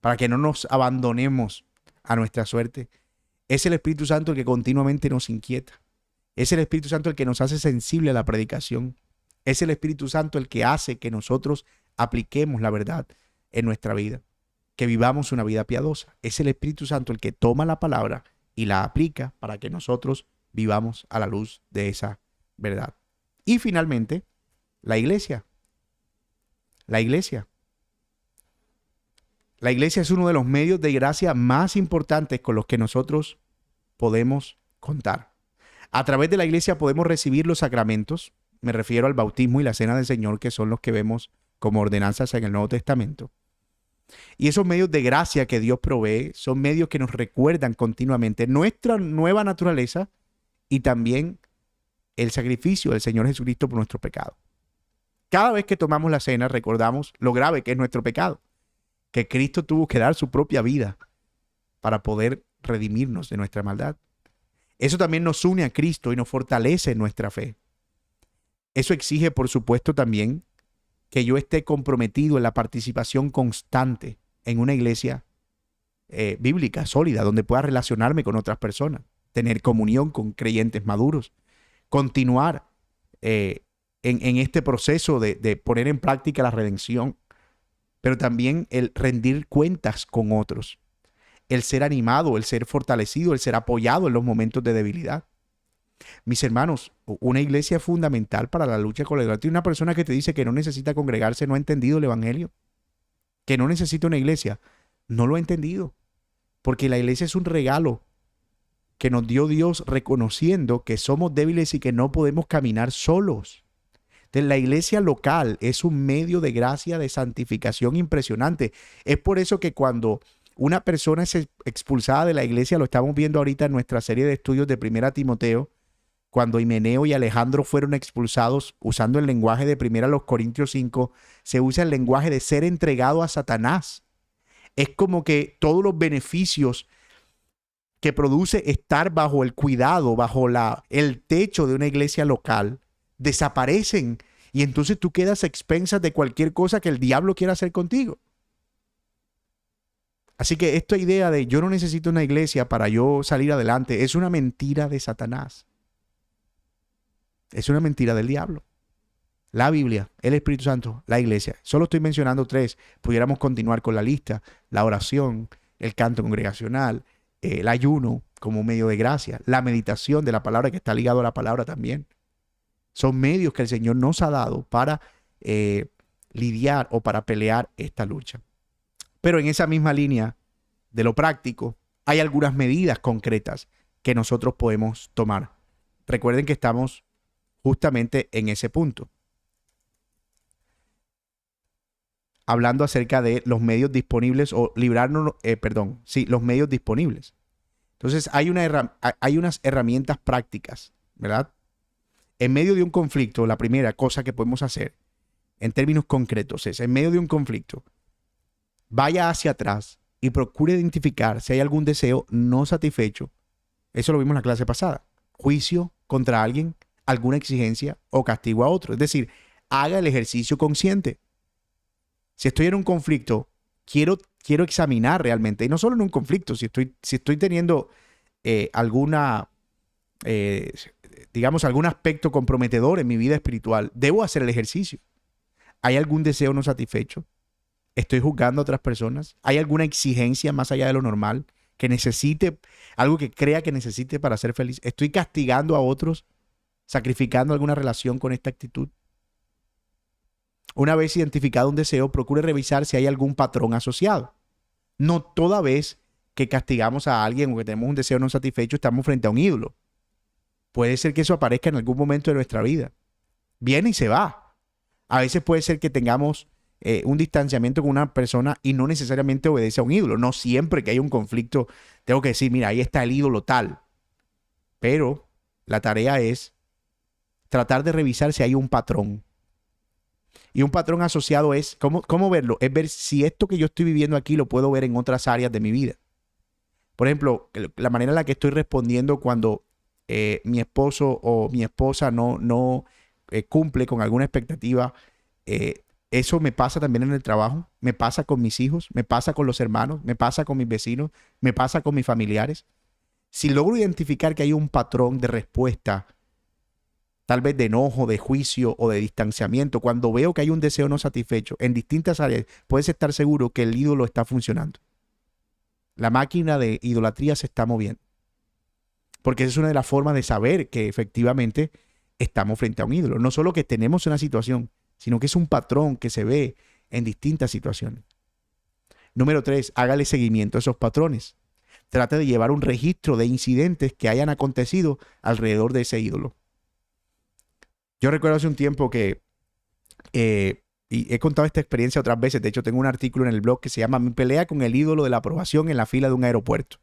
para que no nos abandonemos a nuestra suerte. Es el Espíritu Santo el que continuamente nos inquieta. Es el Espíritu Santo el que nos hace sensible a la predicación. Es el Espíritu Santo el que hace que nosotros apliquemos la verdad en nuestra vida, que vivamos una vida piadosa. Es el Espíritu Santo el que toma la palabra y la aplica para que nosotros vivamos a la luz de esa verdad. Y finalmente, la iglesia. La iglesia. La iglesia es uno de los medios de gracia más importantes con los que nosotros podemos contar. A través de la iglesia podemos recibir los sacramentos. Me refiero al bautismo y la cena del Señor, que son los que vemos como ordenanzas en el Nuevo Testamento. Y esos medios de gracia que Dios provee son medios que nos recuerdan continuamente nuestra nueva naturaleza y también el sacrificio del Señor Jesucristo por nuestro pecado. Cada vez que tomamos la cena recordamos lo grave que es nuestro pecado, que Cristo tuvo que dar su propia vida para poder redimirnos de nuestra maldad. Eso también nos une a Cristo y nos fortalece en nuestra fe. Eso exige, por supuesto, también que yo esté comprometido en la participación constante en una iglesia bíblica, sólida, donde pueda relacionarme con otras personas, tener comunión con creyentes maduros, continuar en este proceso de poner en práctica la redención, pero también el rendir cuentas con otros, el ser animado, el ser fortalecido, el ser apoyado en los momentos de debilidad. Mis hermanos, una iglesia es fundamental para la lucha con la idolatría. Una persona que te dice que no necesita congregarse no ha entendido el evangelio, que no necesita una iglesia, no lo ha entendido, porque la iglesia es un regalo que nos dio Dios reconociendo que somos débiles y que no podemos caminar solos. Entonces, la iglesia local es un medio de gracia, de santificación impresionante. Es por eso que cuando una persona es expulsada de la iglesia, lo estamos viendo ahorita en nuestra serie de estudios de 1 Timoteo, cuando Himeneo y Alejandro fueron expulsados, usando el lenguaje de 1 Corintios 5, se usa el lenguaje de ser entregado a Satanás. Es como que todos los beneficios que produce estar bajo el cuidado, bajo el techo de una iglesia local, desaparecen y entonces tú quedas a expensas de cualquier cosa que el diablo quiera hacer contigo. Así que esta idea de yo no necesito una iglesia para yo salir adelante es una mentira de Satanás. Es una mentira del diablo. La Biblia, el Espíritu Santo, la iglesia. Solo estoy mencionando 3. Pudiéramos continuar con la lista. La oración, el canto congregacional, el ayuno como medio de gracia, la meditación de la palabra que está ligado a la palabra también. Son medios que el Señor nos ha dado para lidiar o para pelear esta lucha. Pero en esa misma línea de lo práctico, hay algunas medidas concretas que nosotros podemos tomar. Recuerden que estamos justamente en ese punto, hablando acerca de los medios disponibles o librarnos, los medios disponibles. Entonces hay unas herramientas prácticas, ¿verdad? En medio de un conflicto, la primera cosa que podemos hacer en términos concretos es, en medio de un conflicto, vaya hacia atrás y procure identificar si hay algún deseo no satisfecho. Eso lo vimos en la clase pasada. Juicio contra alguien, alguna exigencia o castigo a otro. Es decir, haga el ejercicio consciente. Si estoy en un conflicto, quiero examinar realmente, y no solo en un conflicto, si estoy teniendo digamos, algún aspecto comprometedor en mi vida espiritual, debo hacer el ejercicio. ¿Hay algún deseo no satisfecho? ¿Estoy juzgando a otras personas? ¿Hay alguna exigencia más allá de lo normal que necesite, algo que crea que necesite para ser feliz? ¿Estoy castigando a otros, sacrificando alguna relación con esta actitud? Una vez identificado un deseo, procure revisar si hay algún patrón asociado. No toda vez que castigamos a alguien o que tenemos un deseo no satisfecho estamos frente a un ídolo. Puede ser que eso aparezca en algún momento de nuestra vida. Viene y se va. A veces puede ser que tengamos un distanciamiento con una persona y no necesariamente obedece a un ídolo. No siempre que hay un conflicto tengo que decir, mira, ahí está el ídolo tal. Pero la tarea es tratar de revisar si hay un patrón. Y un patrón asociado es, ¿cómo verlo? Es ver si esto que yo estoy viviendo aquí lo puedo ver en otras áreas de mi vida. Por ejemplo, la manera en la que estoy respondiendo cuando mi esposo o mi esposa no cumple con alguna expectativa, eso me pasa también en el trabajo, me pasa con mis hijos, me pasa con los hermanos, me pasa con mis vecinos, me pasa con mis familiares. Si logro identificar que hay un patrón de respuesta, tal vez de enojo, de juicio o de distanciamiento, cuando veo que hay un deseo no satisfecho en distintas áreas, puedes estar seguro que el ídolo está funcionando. La máquina de idolatría se está moviendo. Porque esa es una de las formas de saber que efectivamente estamos frente a un ídolo. No solo que tenemos una situación, sino que es un patrón que se ve en distintas situaciones. Número 3, hágale seguimiento a esos patrones. Trate de llevar un registro de incidentes que hayan acontecido alrededor de ese ídolo. Yo recuerdo hace un tiempo que, y he contado esta experiencia otras veces, de hecho tengo un artículo en el blog que se llama Mi pelea con el ídolo de la aprobación en la fila de un aeropuerto.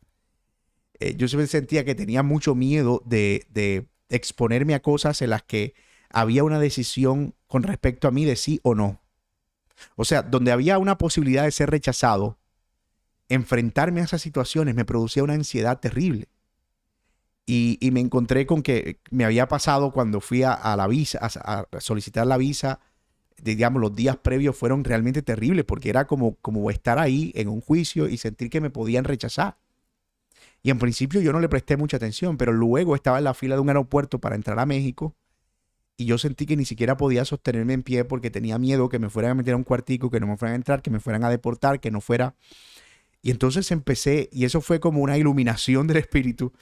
Yo siempre sentía que tenía mucho miedo de exponerme a cosas en las que había una decisión con respecto a mí de sí o no. O sea, donde había una posibilidad de ser rechazado, enfrentarme a esas situaciones me producía una ansiedad terrible. Y me encontré con que me había pasado cuando fui a la visa, a solicitar la visa, digamos, los días previos fueron realmente terribles porque era como estar ahí en un juicio y sentir que me podían rechazar. Y en principio yo no le presté mucha atención, pero luego estaba en la fila de un aeropuerto para entrar a México y yo sentí que ni siquiera podía sostenerme en pie porque tenía miedo que me fueran a meter a un cuartico, que no me fueran a entrar, que me fueran a deportar, que no fuera... Y entonces empecé, y eso fue como una iluminación del espíritu,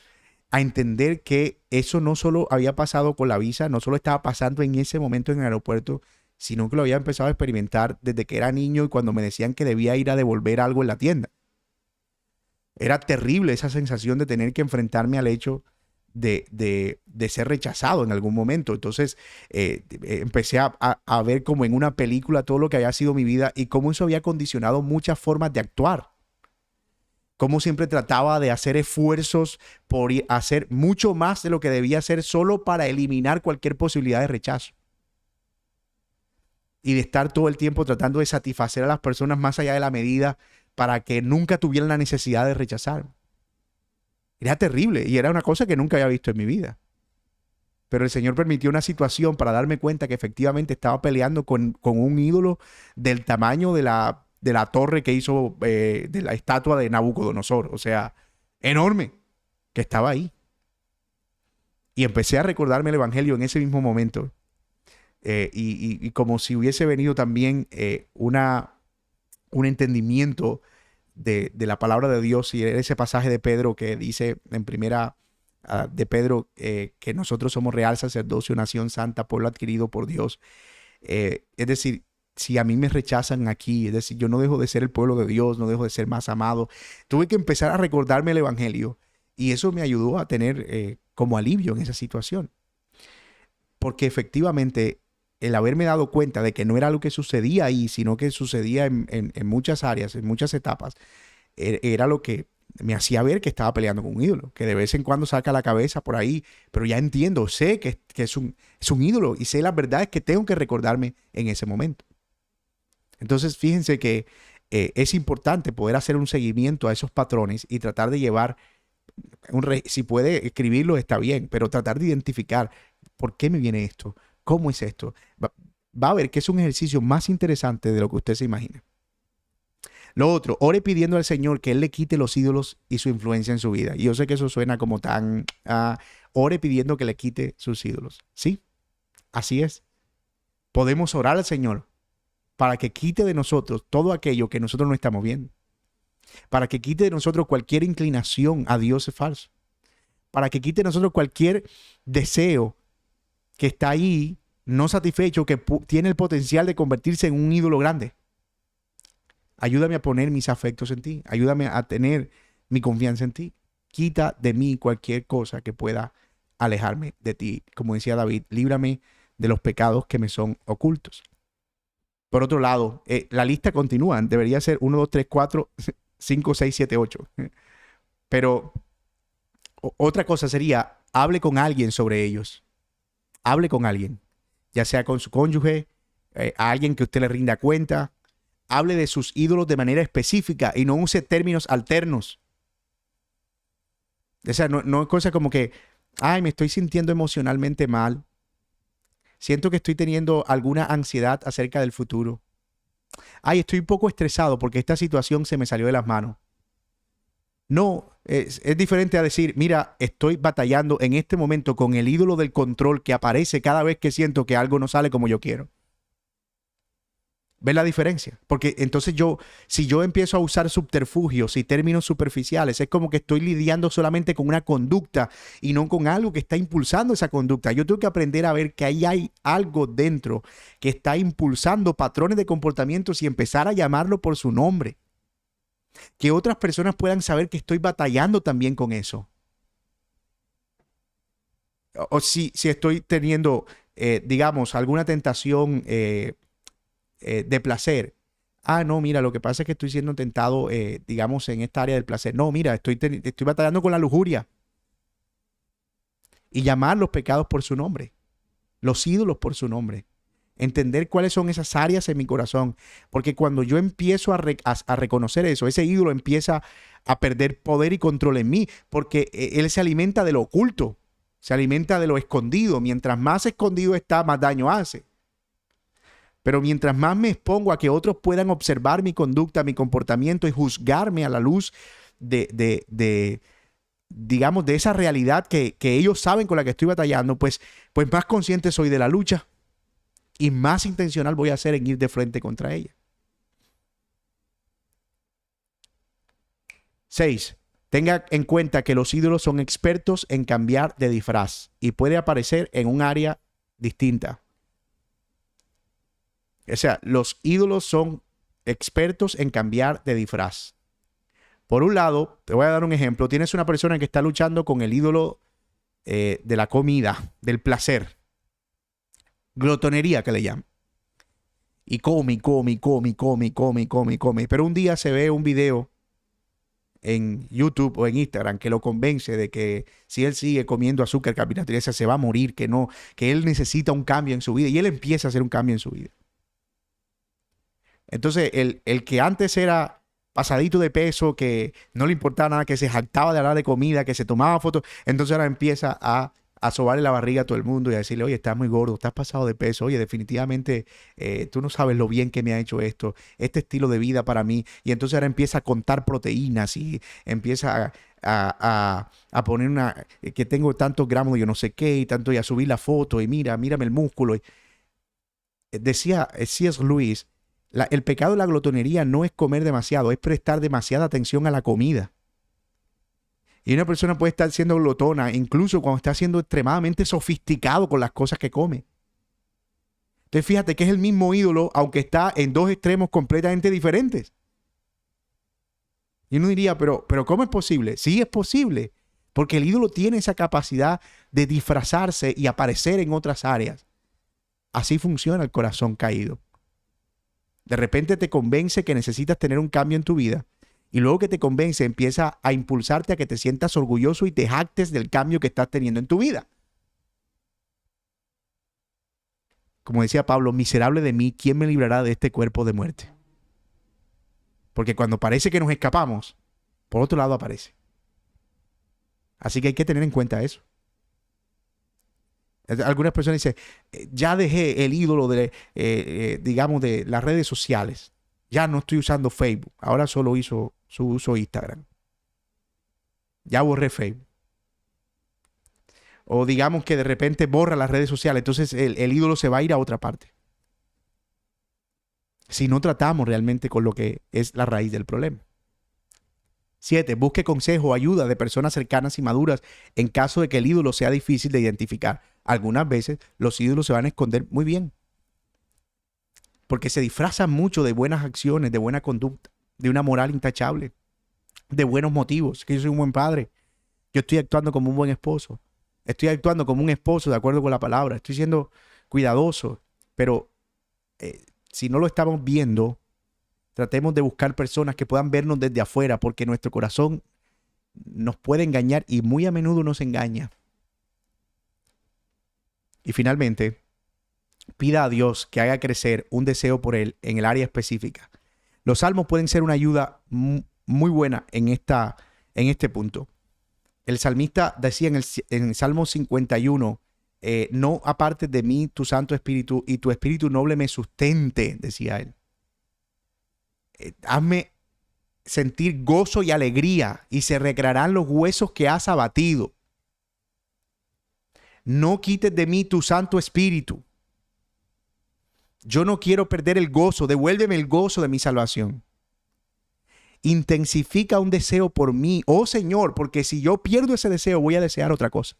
a entender que eso no solo había pasado con la visa, no solo estaba pasando en ese momento en el aeropuerto, sino que lo había empezado a experimentar desde que era niño y cuando me decían que debía ir a devolver algo en la tienda. Era terrible esa sensación de tener que enfrentarme al hecho de ser rechazado en algún momento. Entonces empecé a ver como en una película todo lo que había sido mi vida y cómo eso había condicionado muchas formas de actuar. Cómo siempre trataba de hacer esfuerzos por hacer mucho más de lo que debía hacer solo para eliminar cualquier posibilidad de rechazo. Y de estar todo el tiempo tratando de satisfacer a las personas más allá de la medida para que nunca tuvieran la necesidad de rechazarme. Era terrible y era una cosa que nunca había visto en mi vida. Pero el Señor permitió una situación para darme cuenta que efectivamente estaba peleando con un ídolo del tamaño de la torre que hizo, de la estatua de Nabucodonosor. O sea, enorme, que estaba ahí. Y empecé a recordarme el Evangelio en ese mismo momento. Y como si hubiese venido también un entendimiento de la palabra de Dios y ese pasaje de Pedro que dice en primera de Pedro que nosotros somos real sacerdocio, nación santa, pueblo adquirido por Dios. Es decir, si a mí me rechazan aquí, es decir, yo no dejo de ser el pueblo de Dios, no dejo de ser más amado. Tuve que empezar a recordarme el Evangelio y eso me ayudó a tener como alivio en esa situación. Porque efectivamente el haberme dado cuenta de que no era algo que sucedía ahí, sino que sucedía en muchas áreas, en muchas etapas, era lo que me hacía ver que estaba peleando con un ídolo, que de vez en cuando saca la cabeza por ahí, pero ya entiendo, sé que es un ídolo y sé las verdades que tengo que recordarme en ese momento. Entonces, fíjense que es importante poder hacer un seguimiento a esos patrones y tratar de llevar, si puede escribirlo está bien, pero tratar de identificar por qué me viene esto, cómo es esto. Va a ver que es un ejercicio más interesante de lo que usted se imagina. Lo otro, ore pidiendo al Señor que Él le quite los ídolos y su influencia en su vida. Y yo sé que eso suena como tan... ore pidiendo que le quite sus ídolos. Sí, así es. Podemos orar al Señor para que quite de nosotros todo aquello que nosotros no estamos viendo. Para que quite de nosotros cualquier inclinación a dioses falsos. Para que quite de nosotros cualquier deseo que está ahí no satisfecho, que tiene el potencial de convertirse en un ídolo grande. Ayúdame a poner mis afectos en ti. Ayúdame a tener mi confianza en ti. Quita de mí cualquier cosa que pueda alejarme de ti. Como decía David, líbrame de los pecados que me son ocultos. Por otro lado, la lista continúa. Debería ser 1, 2, 3, 4, 5, 6, 7, 8. Pero otra cosa sería, hable con alguien sobre ellos. Hable con alguien. Ya sea con su cónyuge, a alguien que usted le rinda cuenta. Hable de sus ídolos de manera específica y no use términos alternos. O sea, no es cosa como que, ay, me estoy sintiendo emocionalmente mal. Siento que estoy teniendo alguna ansiedad acerca del futuro. Ay, estoy un poco estresado porque esta situación se me salió de las manos. No, es diferente a decir, mira, estoy batallando en este momento con el ídolo del control que aparece cada vez que siento que algo no sale como yo quiero. ¿Ves la diferencia? Porque entonces si yo empiezo a usar subterfugios y términos superficiales, es como que estoy lidiando solamente con una conducta y no con algo que está impulsando esa conducta. Yo tengo que aprender a ver que ahí hay algo dentro que está impulsando patrones de comportamientos y empezar a llamarlo por su nombre. Que otras personas puedan saber que estoy batallando también con eso. O si estoy teniendo, digamos, alguna tentación de placer. Ah, no, mira, lo que pasa es que estoy siendo tentado, digamos, en esta área del placer. No, mira, estoy batallando con la lujuria. Y llamar los pecados por su nombre. Los ídolos por su nombre. Entender cuáles son esas áreas en mi corazón. Porque cuando yo empiezo a reconocer eso, ese ídolo empieza a perder poder y control en mí. Porque él se alimenta de lo oculto. Se alimenta de lo escondido. Mientras más escondido está, más daño hace. Pero mientras más me expongo a que otros puedan observar mi conducta, mi comportamiento y juzgarme a la luz digamos, de esa realidad que ellos saben con la que estoy batallando, pues más consciente soy de la lucha y más intencional voy a ser en ir de frente contra ella. 6. Tenga en cuenta que los ídolos son expertos en cambiar de disfraz y puede aparecer en un área distinta. O sea, los ídolos son expertos en cambiar de disfraz. Por un lado, te voy a dar un ejemplo. Tienes una persona que está luchando con el ídolo de la comida, del placer. Glotonería que le llaman. Y come. Pero un día se ve un video en YouTube o en Instagram que lo convence de que si él sigue comiendo azúcar carbohidratos se va a morir, que él necesita un cambio en su vida. Y él empieza a hacer un cambio en su vida. Entonces, el que antes era pasadito de peso, que no le importaba nada, que se jactaba de hablar de comida, que se tomaba fotos, entonces ahora empieza a sobarle la barriga a todo el mundo y a decirle, oye, estás muy gordo, estás pasado de peso, oye, definitivamente tú no sabes lo bien que me ha hecho este estilo de vida para mí. Y entonces ahora empieza a contar proteínas y empieza a poner que tengo tantos gramos de yo no sé qué y tanto, y a subir la foto y mírame el músculo. Decía C.S. Lewis, el pecado de la glotonería no es comer demasiado, es prestar demasiada atención a la comida. Y una persona puede estar siendo glotona incluso cuando está siendo extremadamente sofisticado con las cosas que come. Entonces fíjate que es el mismo ídolo, aunque está en dos extremos completamente diferentes. Y uno diría, pero ¿cómo es posible? Sí es posible, porque el ídolo tiene esa capacidad de disfrazarse y aparecer en otras áreas. Así funciona el corazón caído. De repente te convence que necesitas tener un cambio en tu vida y luego que te convence empieza a impulsarte a que te sientas orgulloso y te jactes del cambio que estás teniendo en tu vida. Como decía Pablo, miserable de mí, ¿quién me librará de este cuerpo de muerte? Porque cuando parece que nos escapamos, por otro lado aparece. Así que hay que tener en cuenta eso. Algunas personas dicen, ya dejé el ídolo digamos, de las redes sociales. Ya no estoy usando Facebook. Ahora solo uso Instagram. Ya borré Facebook. O digamos que de repente borra las redes sociales. Entonces el ídolo se va a ir a otra parte. Si no tratamos realmente con lo que es la raíz del problema. 7. Busque consejo o ayuda de personas cercanas y maduras en caso de que el ídolo sea difícil de identificar. Algunas veces los ídolos se van a esconder muy bien. Porque se disfrazan mucho de buenas acciones, de buena conducta, de una moral intachable, de buenos motivos. Que yo soy un buen padre. Yo estoy actuando como un buen esposo. Estoy actuando como un esposo de acuerdo con la palabra. Estoy siendo cuidadoso. Pero si no lo estamos viendo, tratemos de buscar personas que puedan vernos desde afuera, porque nuestro corazón nos puede engañar y muy a menudo nos engaña. Y finalmente, pida a Dios que haga crecer un deseo por Él en el área específica. Los salmos pueden ser una ayuda muy buena en este punto. El salmista decía en el Salmo 51, no apartes de mí tu Santo Espíritu y tu Espíritu noble me sustente, decía él. Hazme sentir gozo y alegría y se recrearán los huesos que has abatido. No quites de mí tu Santo Espíritu. Yo no quiero perder el gozo, devuélveme el gozo de mi salvación. Intensifica un deseo por mí, oh Señor, porque si yo pierdo ese deseo voy a desear otra cosa.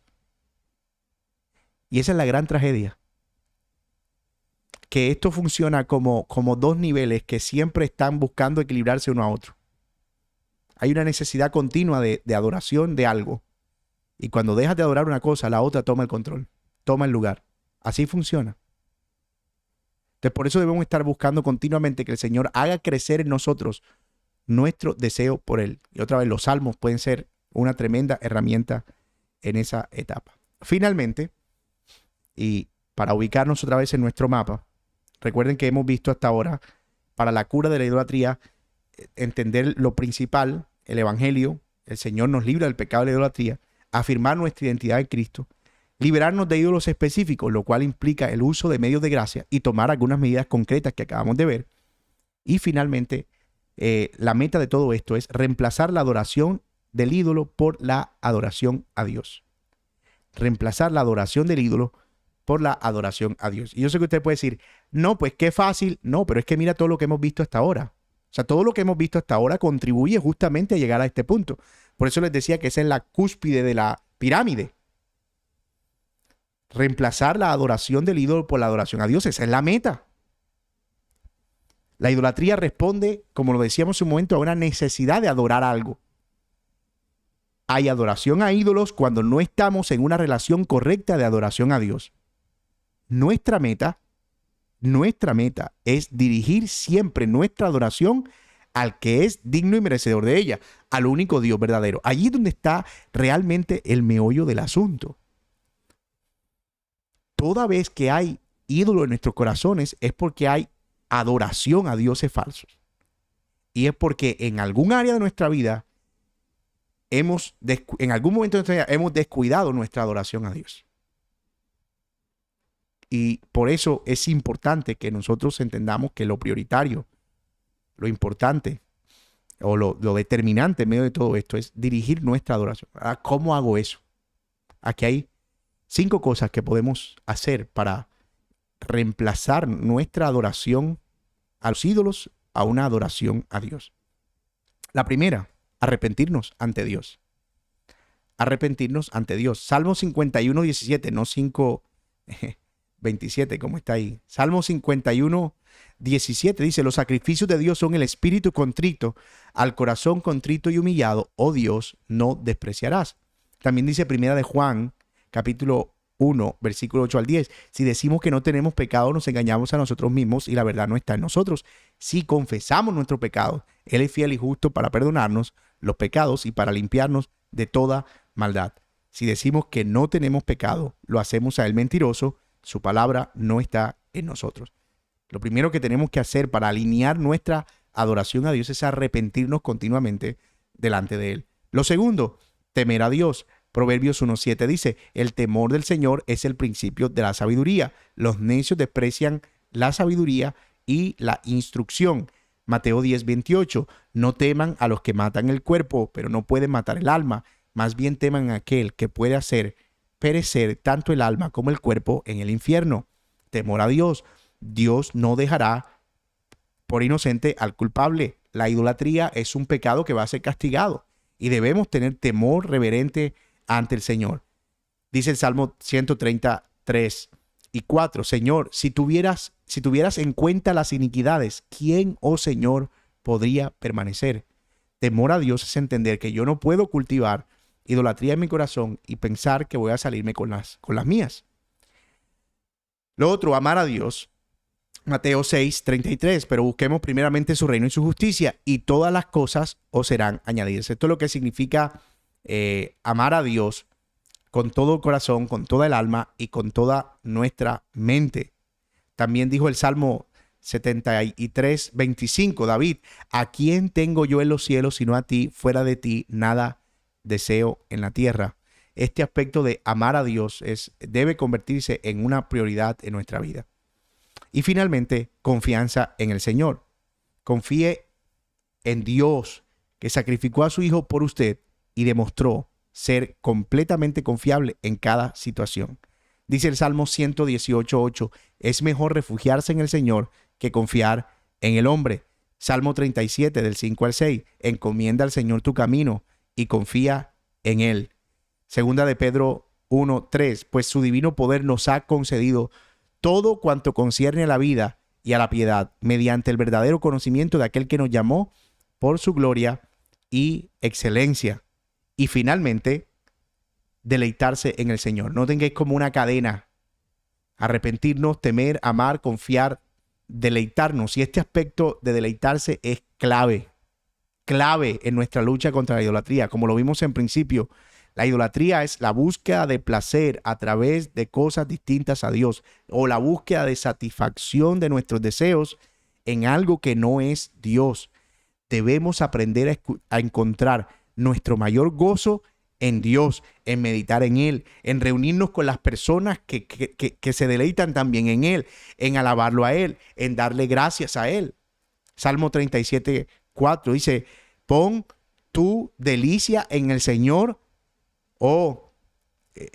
Y esa es la gran tragedia. Que esto funciona como dos niveles que siempre están buscando equilibrarse uno a otro. Hay una necesidad continua de adoración de algo. Y cuando dejas de adorar una cosa, la otra toma el control, toma el lugar. Así funciona. Entonces, por eso debemos estar buscando continuamente que el Señor haga crecer en nosotros nuestro deseo por Él. Y otra vez, los salmos pueden ser una tremenda herramienta en esa etapa. Finalmente, y para ubicarnos otra vez en nuestro mapa, recuerden que hemos visto hasta ahora, para la cura de la idolatría, entender lo principal, el Evangelio, el Señor nos libra del pecado de la idolatría, afirmar nuestra identidad en Cristo, liberarnos de ídolos específicos, lo cual implica el uso de medios de gracia y tomar algunas medidas concretas que acabamos de ver. Y finalmente, la meta de todo esto es reemplazar la adoración del ídolo por la adoración a Dios. Reemplazar la adoración del ídolo por la adoración a Dios. Y yo sé que usted puede decir, no, pues qué fácil. No, pero es que mira todo lo que hemos visto hasta ahora. O sea, todo lo que hemos visto hasta ahora contribuye justamente a llegar a este punto. Por eso les decía que esa es la cúspide de la pirámide. Reemplazar la adoración del ídolo por la adoración a Dios. Esa es la meta. La idolatría responde, como lo decíamos en un momento, a una necesidad de adorar algo. Hay adoración a ídolos cuando no estamos en una relación correcta de adoración a Dios. Nuestra meta es dirigir siempre nuestra adoración al que es digno y merecedor de ella, al único Dios verdadero. Allí es donde está realmente el meollo del asunto. Toda vez que hay ídolo en nuestros corazones es porque hay adoración a dioses falsos. Y es porque en algún área de nuestra vida en algún momento de nuestra vida hemos descuidado nuestra adoración a Dios. Y por eso es importante que nosotros entendamos que lo prioritario, lo importante o lo determinante en medio de todo esto es dirigir nuestra adoración. ¿Cómo hago eso? Aquí hay 5 cosas que podemos hacer para reemplazar nuestra adoración a los ídolos a una adoración a Dios. La primera, arrepentirnos ante Dios. Arrepentirnos ante Dios. Salmo 51, 17, no 5, 27, como está ahí. Salmo 51, 17 dice, los sacrificios de Dios son el espíritu contrito, al corazón contrito y humillado, oh Dios, no despreciarás. También dice Primera de Juan, capítulo 1, versículo 8 al 10. Si decimos que no tenemos pecado, nos engañamos a nosotros mismos y la verdad no está en nosotros. Si confesamos nuestro pecado, Él es fiel y justo para perdonarnos los pecados y para limpiarnos de toda maldad. Si decimos que no tenemos pecado, lo hacemos a Él mentiroso, su palabra no está en nosotros. Lo primero que tenemos que hacer para alinear nuestra adoración a Dios es arrepentirnos continuamente delante de Él. Lo segundo, temer a Dios. Proverbios 1:7 dice, el temor del Señor es el principio de la sabiduría. Los necios desprecian la sabiduría y la instrucción. Mateo 10:28, no teman a los que matan el cuerpo, pero no pueden matar el alma. Más bien teman a aquel que puede hacer perecer tanto el alma como el cuerpo en el infierno. Temor a Dios. Dios no dejará por inocente al culpable. La idolatría es un pecado que va a ser castigado y debemos tener temor reverente ante el Señor. Dice el Salmo 133:4, Señor, si tuvieras en cuenta las iniquidades, ¿quién, oh Señor, podría permanecer? Temor a Dios es entender que yo no puedo cultivar idolatría en mi corazón y pensar que voy a salirme con las mías. Lo otro, amar a Dios. Mateo 6:33, pero busquemos primeramente su reino y su justicia y todas las cosas os serán añadidas. Esto es lo que significa amar a Dios con todo el corazón, con toda el alma y con toda nuestra mente. También dijo el Salmo 73:25, David, ¿a quién tengo yo en los cielos sino a ti? Fuera de ti nada deseo en la tierra. Este aspecto de amar a Dios debe convertirse en una prioridad en nuestra vida. Y finalmente, confianza en el Señor. Confíe en Dios, que sacrificó a su Hijo por usted y demostró ser completamente confiable en cada situación. Dice el Salmo 118:8, es mejor refugiarse en el Señor que confiar en el hombre. Salmo 37, del 5 al 6, encomienda al Señor tu camino y confía en Él. Segunda de Pedro 1:3, pues su divino poder nos ha concedido todo cuanto concierne a la vida y a la piedad, mediante el verdadero conocimiento de aquel que nos llamó por su gloria y excelencia. Y finalmente, deleitarse en el Señor. No tengáis como una cadena. Arrepentirnos, temer, amar, confiar, deleitarnos. Y este aspecto de deleitarse es clave en nuestra lucha contra la idolatría. Como lo vimos en principio, la idolatría es la búsqueda de placer a través de cosas distintas a Dios o la búsqueda de satisfacción de nuestros deseos en algo que no es Dios. Debemos aprender a encontrar nuestro mayor gozo en Dios, en meditar en Él, en reunirnos con las personas que se deleitan también en Él, en alabarlo a Él, en darle gracias a Él. Salmo 37:4 dice, pon tu delicia en el Señor,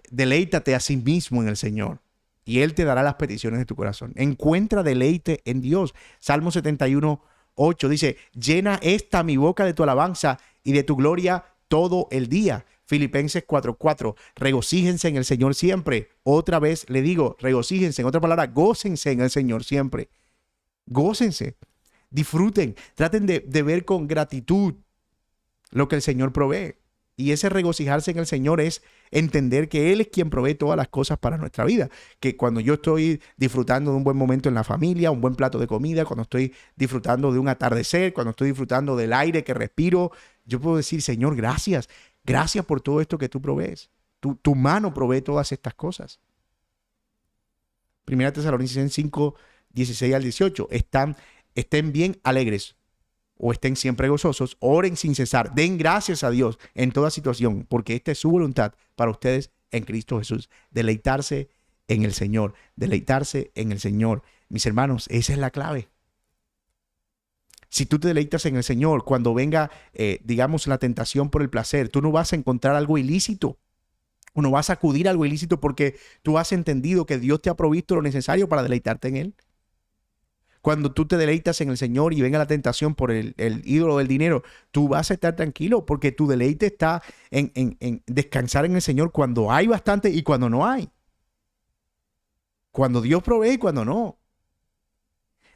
deleítate a sí mismo en el Señor y Él te dará las peticiones de tu corazón. Encuentra deleite en Dios. Salmo 71:8 dice, llena esta mi boca de tu alabanza y de tu gloria todo el día. Filipenses 4:4, regocíjense en el Señor siempre. Otra vez le digo, regocíjense. En otra palabra, gócense en el Señor siempre. Gócense, disfruten, traten de ver con gratitud lo que el Señor provee. Y ese regocijarse en el Señor es entender que Él es quien provee todas las cosas para nuestra vida. Que cuando yo estoy disfrutando de un buen momento en la familia, un buen plato de comida, cuando estoy disfrutando de un atardecer, cuando estoy disfrutando del aire que respiro, yo puedo decir, Señor, gracias. Gracias por todo esto que tú provees. Tu mano provee todas estas cosas. Primera Tesalonicenses 5:16-18. Estén bien alegres o estén siempre gozosos, oren sin cesar, den gracias a Dios en toda situación, porque esta es su voluntad para ustedes en Cristo Jesús. Deleitarse en el Señor, deleitarse en el Señor. Mis hermanos, esa es la clave. Si tú te deleitas en el Señor, cuando venga, digamos, la tentación por el placer, tú no vas a encontrar algo ilícito, o no vas a acudir a algo ilícito porque tú has entendido que Dios te ha provisto lo necesario para deleitarte en Él. Cuando tú te deleitas en el Señor y venga la tentación por el ídolo del dinero, tú vas a estar tranquilo porque tu deleite está en descansar en el Señor cuando hay bastante y cuando no hay. Cuando Dios provee y cuando no.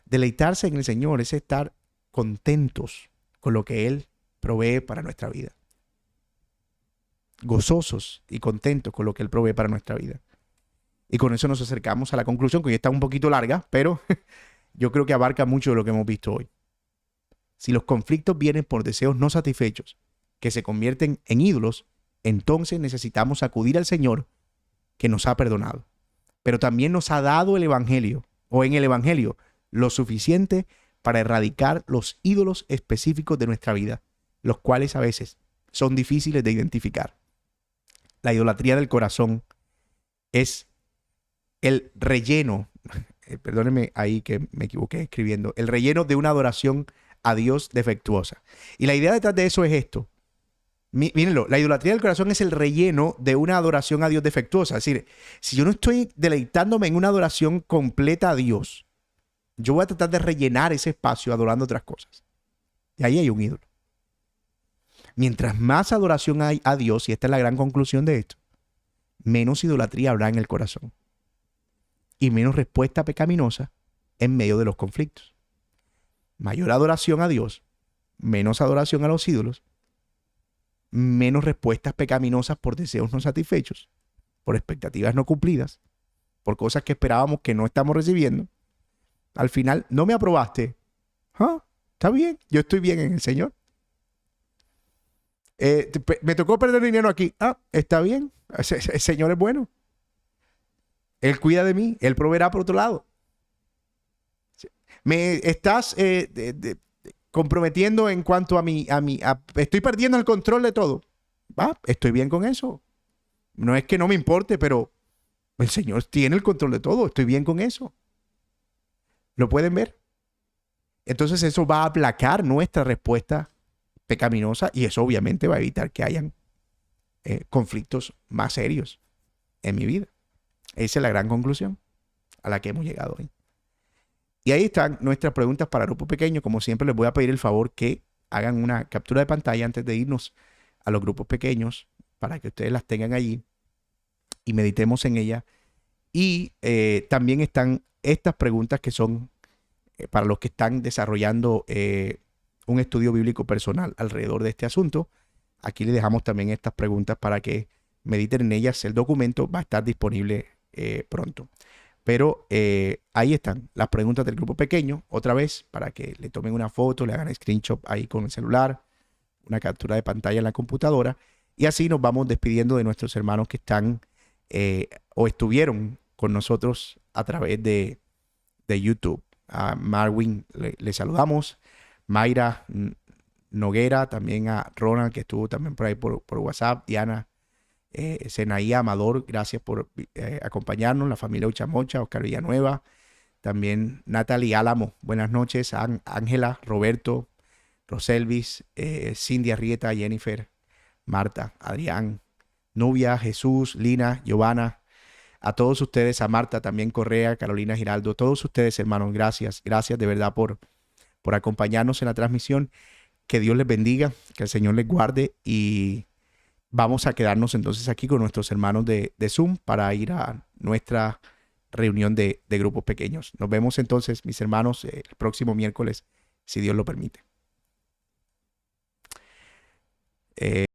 Deleitarse en el Señor es estar contentos con lo que Él provee para nuestra vida. Gozosos y contentos con lo que Él provee para nuestra vida. Y con eso nos acercamos a la conclusión, que hoy está un poquito larga, pero yo creo que abarca mucho de lo que hemos visto hoy. Si los conflictos vienen por deseos no satisfechos, que se convierten en ídolos, entonces necesitamos acudir al Señor que nos ha perdonado. Pero también nos ha dado el Evangelio, o en el Evangelio, lo suficiente para erradicar los ídolos específicos de nuestra vida, los cuales a veces son difíciles de identificar. La idolatría del corazón es el relleno, perdónenme ahí que me equivoqué escribiendo, el relleno de una adoración a Dios defectuosa. Y la idea detrás de eso es esto. Mírenlo, la idolatría del corazón es el relleno de una adoración a Dios defectuosa. Es decir, si yo no estoy deleitándome en una adoración completa a Dios, yo voy a tratar de rellenar ese espacio adorando otras cosas. Y ahí hay un ídolo. Mientras más adoración hay a Dios, y esta es la gran conclusión de esto, menos idolatría habrá en el corazón y menos respuesta pecaminosa en medio de los conflictos. Mayor adoración a Dios, menos adoración a los ídolos, menos respuestas pecaminosas por deseos no satisfechos, por expectativas no cumplidas, por cosas que esperábamos que no estamos recibiendo. Al final, no me aprobaste. ¿Ah? Está bien, yo estoy bien en el Señor. Me tocó perder dinero aquí. Ah, está bien, el Señor es bueno. Él cuida de mí, Él proveerá por otro lado. Me estás comprometiendo en cuanto a estoy perdiendo el control de todo. Estoy bien con eso. No es que no me importe, pero el Señor tiene el control de todo. Estoy bien con eso. ¿Lo pueden ver? Entonces eso va a aplacar nuestra respuesta pecaminosa y eso obviamente va a evitar que hayan conflictos más serios en mi vida. Esa es la gran conclusión a la que hemos llegado hoy. Y ahí están nuestras preguntas para grupo pequeño. Como siempre, les voy a pedir el favor que hagan una captura de pantalla antes de irnos a los grupos pequeños para que ustedes las tengan allí y meditemos en ellas. Y también están estas preguntas que son para los que están desarrollando un estudio bíblico personal alrededor de este asunto. Aquí les dejamos también estas preguntas para que mediten en ellas. El documento va a estar disponible pronto. Pero ahí están las preguntas del grupo pequeño, otra vez, para que le tomen una foto, le hagan screenshot ahí con el celular, una captura de pantalla en la computadora, y así nos vamos despidiendo de nuestros hermanos que están o estuvieron con nosotros a través de YouTube. A Marwin le saludamos, Mayra Noguera, también a Ronald, que estuvo también por ahí por WhatsApp, Diana Senaí Amador, gracias por acompañarnos, la familia Uchamocha, Oscar Villanueva, también Natalie Álamo, buenas noches, Ángela, Roberto, Roselvis, Cindy Arrieta, Jennifer, Marta, Adrián, Nubia, Jesús, Lina, Giovanna, a todos ustedes, a Marta también Correa, Carolina Giraldo, todos ustedes hermanos, gracias de verdad por acompañarnos en la transmisión, que Dios les bendiga, que el Señor les guarde y vamos a quedarnos entonces aquí con nuestros hermanos de Zoom para ir a nuestra reunión de grupos pequeños. Nos vemos entonces, mis hermanos, el próximo miércoles, si Dios lo permite.